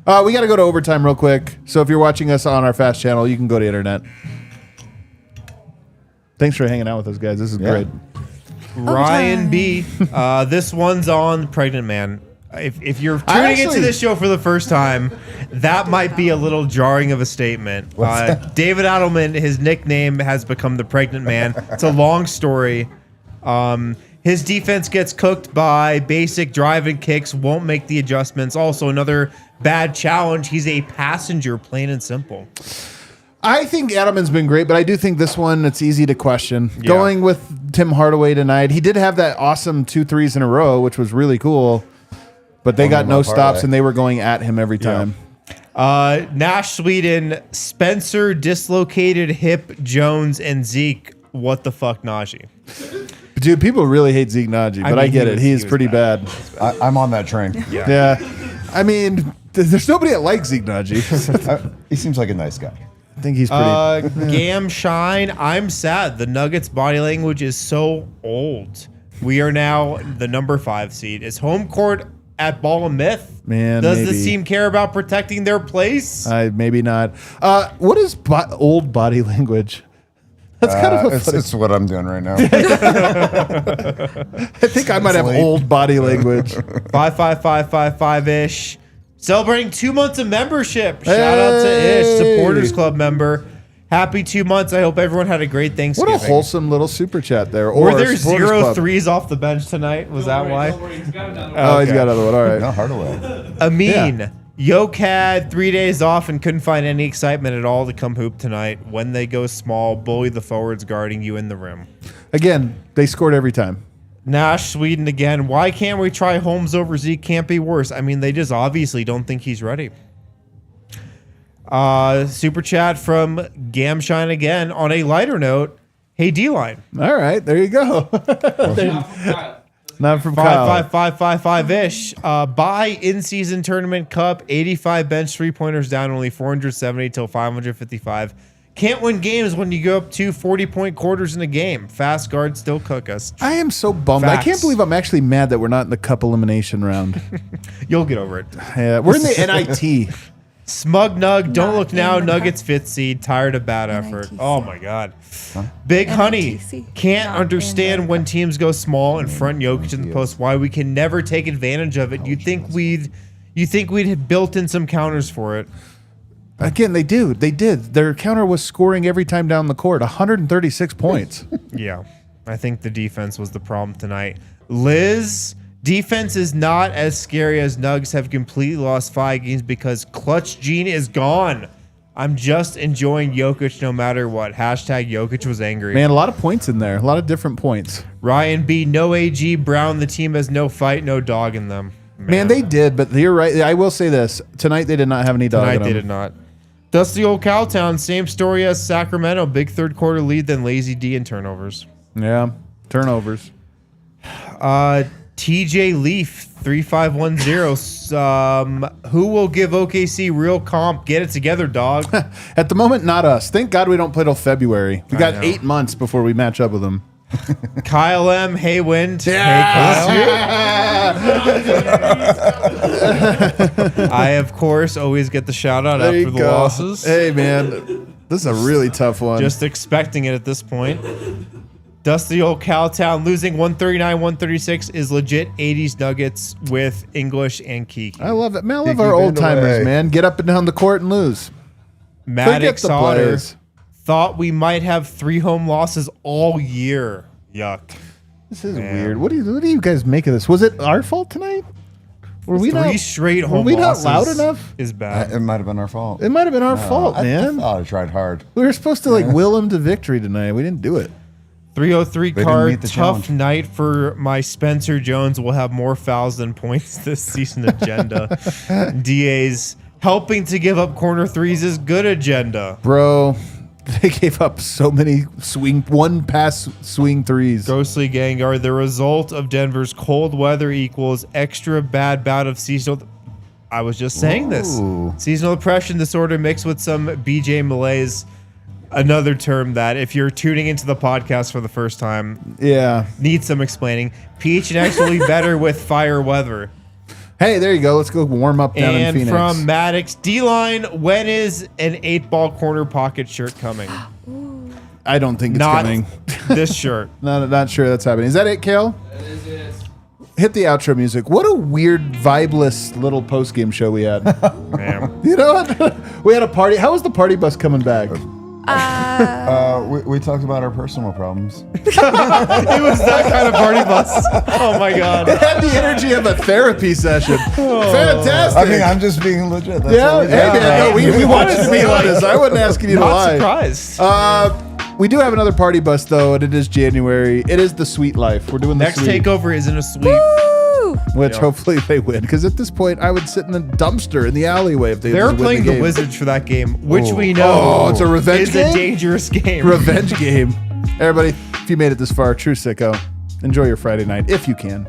S1: We got to go to overtime real quick. So if you're watching us on our fast channel, you can go to internet. Thanks for hanging out with us, guys. This is great.
S2: Ryan B. This one's on Pregnant Man. If you're tuning into this show for the first time, that might be a little jarring of a statement. David Adelman, his nickname has become the Pregnant Man. It's a long story. His defense gets cooked by basic drive and kicks, won't make the adjustments. Also, another bad challenge. He's a passenger, plain and simple.
S1: I think Adelman's been great, but I do think this one, it's easy to question. Yeah. Going with Tim Hardaway tonight, he did have that awesome 2 threes in a row, which was really cool, but they got no stops, and they were going at him every time.
S2: Nash, Sweden, Spencer, dislocated hip, Jones, and Zeke. What the fuck, Najee?
S1: Dude, people really hate Zeke Najee, but I get it. He is pretty bad.
S8: I'm on that train.
S1: Yeah. I mean, there's nobody that likes Zeke Najee.
S8: He seems like a nice guy.
S1: I think he's pretty.
S2: Gam Shine, I'm sad. The Nuggets' body language is so old. We are now the number 5 seed. Is home court at ball a myth?
S1: Man,
S2: does this team care about protecting their place?
S1: Maybe not. What is old body language? That's kind of
S8: it's what I'm doing right now.
S1: I think I might have old body language.
S2: 55555-ish. Celebrating 2 months of membership. Shout out to Ish, supporters club member. Happy 2 months. I hope everyone had a great Thanksgiving.
S1: What a wholesome little super chat there.
S2: Were there 0 threes off the bench tonight? Was that why?
S6: He's got another one.
S1: Oh, he's got another one. All right.
S8: No, Hardaway.
S2: Amin. Yoke had 3 days off and couldn't find any excitement at all to come hoop tonight. When they go small, bully the forwards guarding you in the rim.
S1: Again, they scored every time.
S2: Nash, Sweden again. Why can't we try Holmes over Zeke? Can't be worse. I mean, they just obviously don't think he's ready. Super chat from Gamshine again. On a lighter note, hey D-line.
S1: All right, there you go. Not from Kyle.
S2: 55555-ish. Buy in-season tournament cup, 85 bench three-pointers down, only 470 till 555. Can't win games when you go up 2 40-point quarters in a game. Fast guards still cook us.
S1: I am so bummed.
S2: Facts.
S1: I can't believe I'm actually mad that we're not in the cup elimination round.
S2: You'll get over it.
S1: Yeah, we're in the NIT.
S2: Smug Nug, don't look now. Nuggets 5th seed. Tired of bad effort. Oh my God. Big Honey, can't understand when teams go small and front Jokic in the post. Why we can never take advantage of it. You think we'd have built in some counters for it?
S1: Again, they do. They did. Their counter was scoring every time down the court. 136 points.
S2: Yeah, I think the defense was the problem tonight. Liz. Defense is not as scary as Nugs have completely lost 5 games because Clutch Gene is gone. I'm just enjoying Jokic no matter what. Hashtag Jokic was angry.
S1: Man, a lot of points in there. A lot of different points.
S2: Ryan B. No AG. Brown. The team has no fight, no dog in them.
S1: Man, they did, but you're right. I will say this. Tonight they did not have any dog in them.
S2: Tonight they did not. Dusty Old Cowtown. Same story as Sacramento. Big third quarter lead, then lazy D and turnovers.
S1: Yeah, turnovers.
S2: TJ Leaf 3510. Who will give OKC real comp? Get it together, dog.
S1: At the moment, not us. Thank God we don't play till February. We got 8 months before we match up with them.
S2: Kyle M. Hey Wind.
S1: Yeah.
S2: Hey Kyle. I of course always get the shout out
S1: There
S2: after
S1: you
S2: the
S1: go.
S2: losses.
S1: Hey man, this is a really tough one.
S2: Just expecting it at this point. Dusty Old Cowtown losing 139-136 is legit 80s Nuggets with English and Kiki.
S1: I love it, man. I love our old timers, man. Get up and down the court and lose.
S2: Maddox Otter thought we might have 3 home losses all year. Yuck.
S1: This is weird. What do you guys make of this? Was it our fault tonight? Were we
S2: 3 straight home
S1: Were we not
S2: losses
S1: loud enough?
S2: Is bad.
S8: It might have been our fault.
S1: It might have been our fault, man.
S8: I thought I tried hard.
S1: We were supposed to will them to victory tonight. We didn't do it.
S2: 303
S8: didn't
S2: card.
S8: meet the
S2: Tough
S8: challenge.
S2: night for my Spencer Jones. Will have more fouls than points this season agenda. DA's helping to give up corner threes is good agenda.
S1: Bro, they gave up so many one pass swing threes.
S2: Ghostly Gengar. The result of Denver's cold weather equals extra bad bout of seasonal. I was just saying this.
S8: Ooh.
S2: Seasonal depression disorder mixed with some BJ malaise. Another term that, if you're tuning into the podcast for the first time,
S1: Yeah.
S2: needs some explaining. PHNX will be better with fire weather.
S1: Hey, there you go. Let's go warm up down in
S2: And
S1: Phoenix.
S2: from Maddox, D-line, when is an 8-ball corner pocket shirt coming?
S1: I don't think it's
S2: Not
S1: coming.
S2: this shirt.
S1: Not sure that's happening. Is that it, Kale?
S6: That is it.
S1: Hit the outro music. What a weird, vibeless little post-game show we had.
S2: Man.
S1: You know what? We had a party. How was the party bus coming back?
S8: We talked about our personal problems.
S2: It was that kind of party bus. Oh my god.
S1: It had the energy of a therapy session. Fantastic.
S8: I mean, I'm just being legit. That's
S1: yeah,
S8: all we
S1: hey,
S8: got.
S1: man, no, we want you to be honest. I wasn't asking you to
S2: Not
S1: lie.
S2: surprised.
S1: We do have another party bus though, and it is January. It is the Sweet Life. We're doing the
S2: Next
S1: sweet,
S2: takeover isn't a sweep.
S7: Woo!
S1: which
S2: Yeah.
S1: hopefully they win. Because at this point, I would sit in a dumpster in the alleyway if they
S2: They're
S1: win
S2: playing the
S1: game.
S2: Wizards for that game, which
S8: Oh.
S2: we know
S1: Oh, it's a revenge
S2: is
S1: game?
S2: a dangerous game.
S1: Revenge game. Everybody, if you made it this far, true sicko, enjoy your Friday night if you can.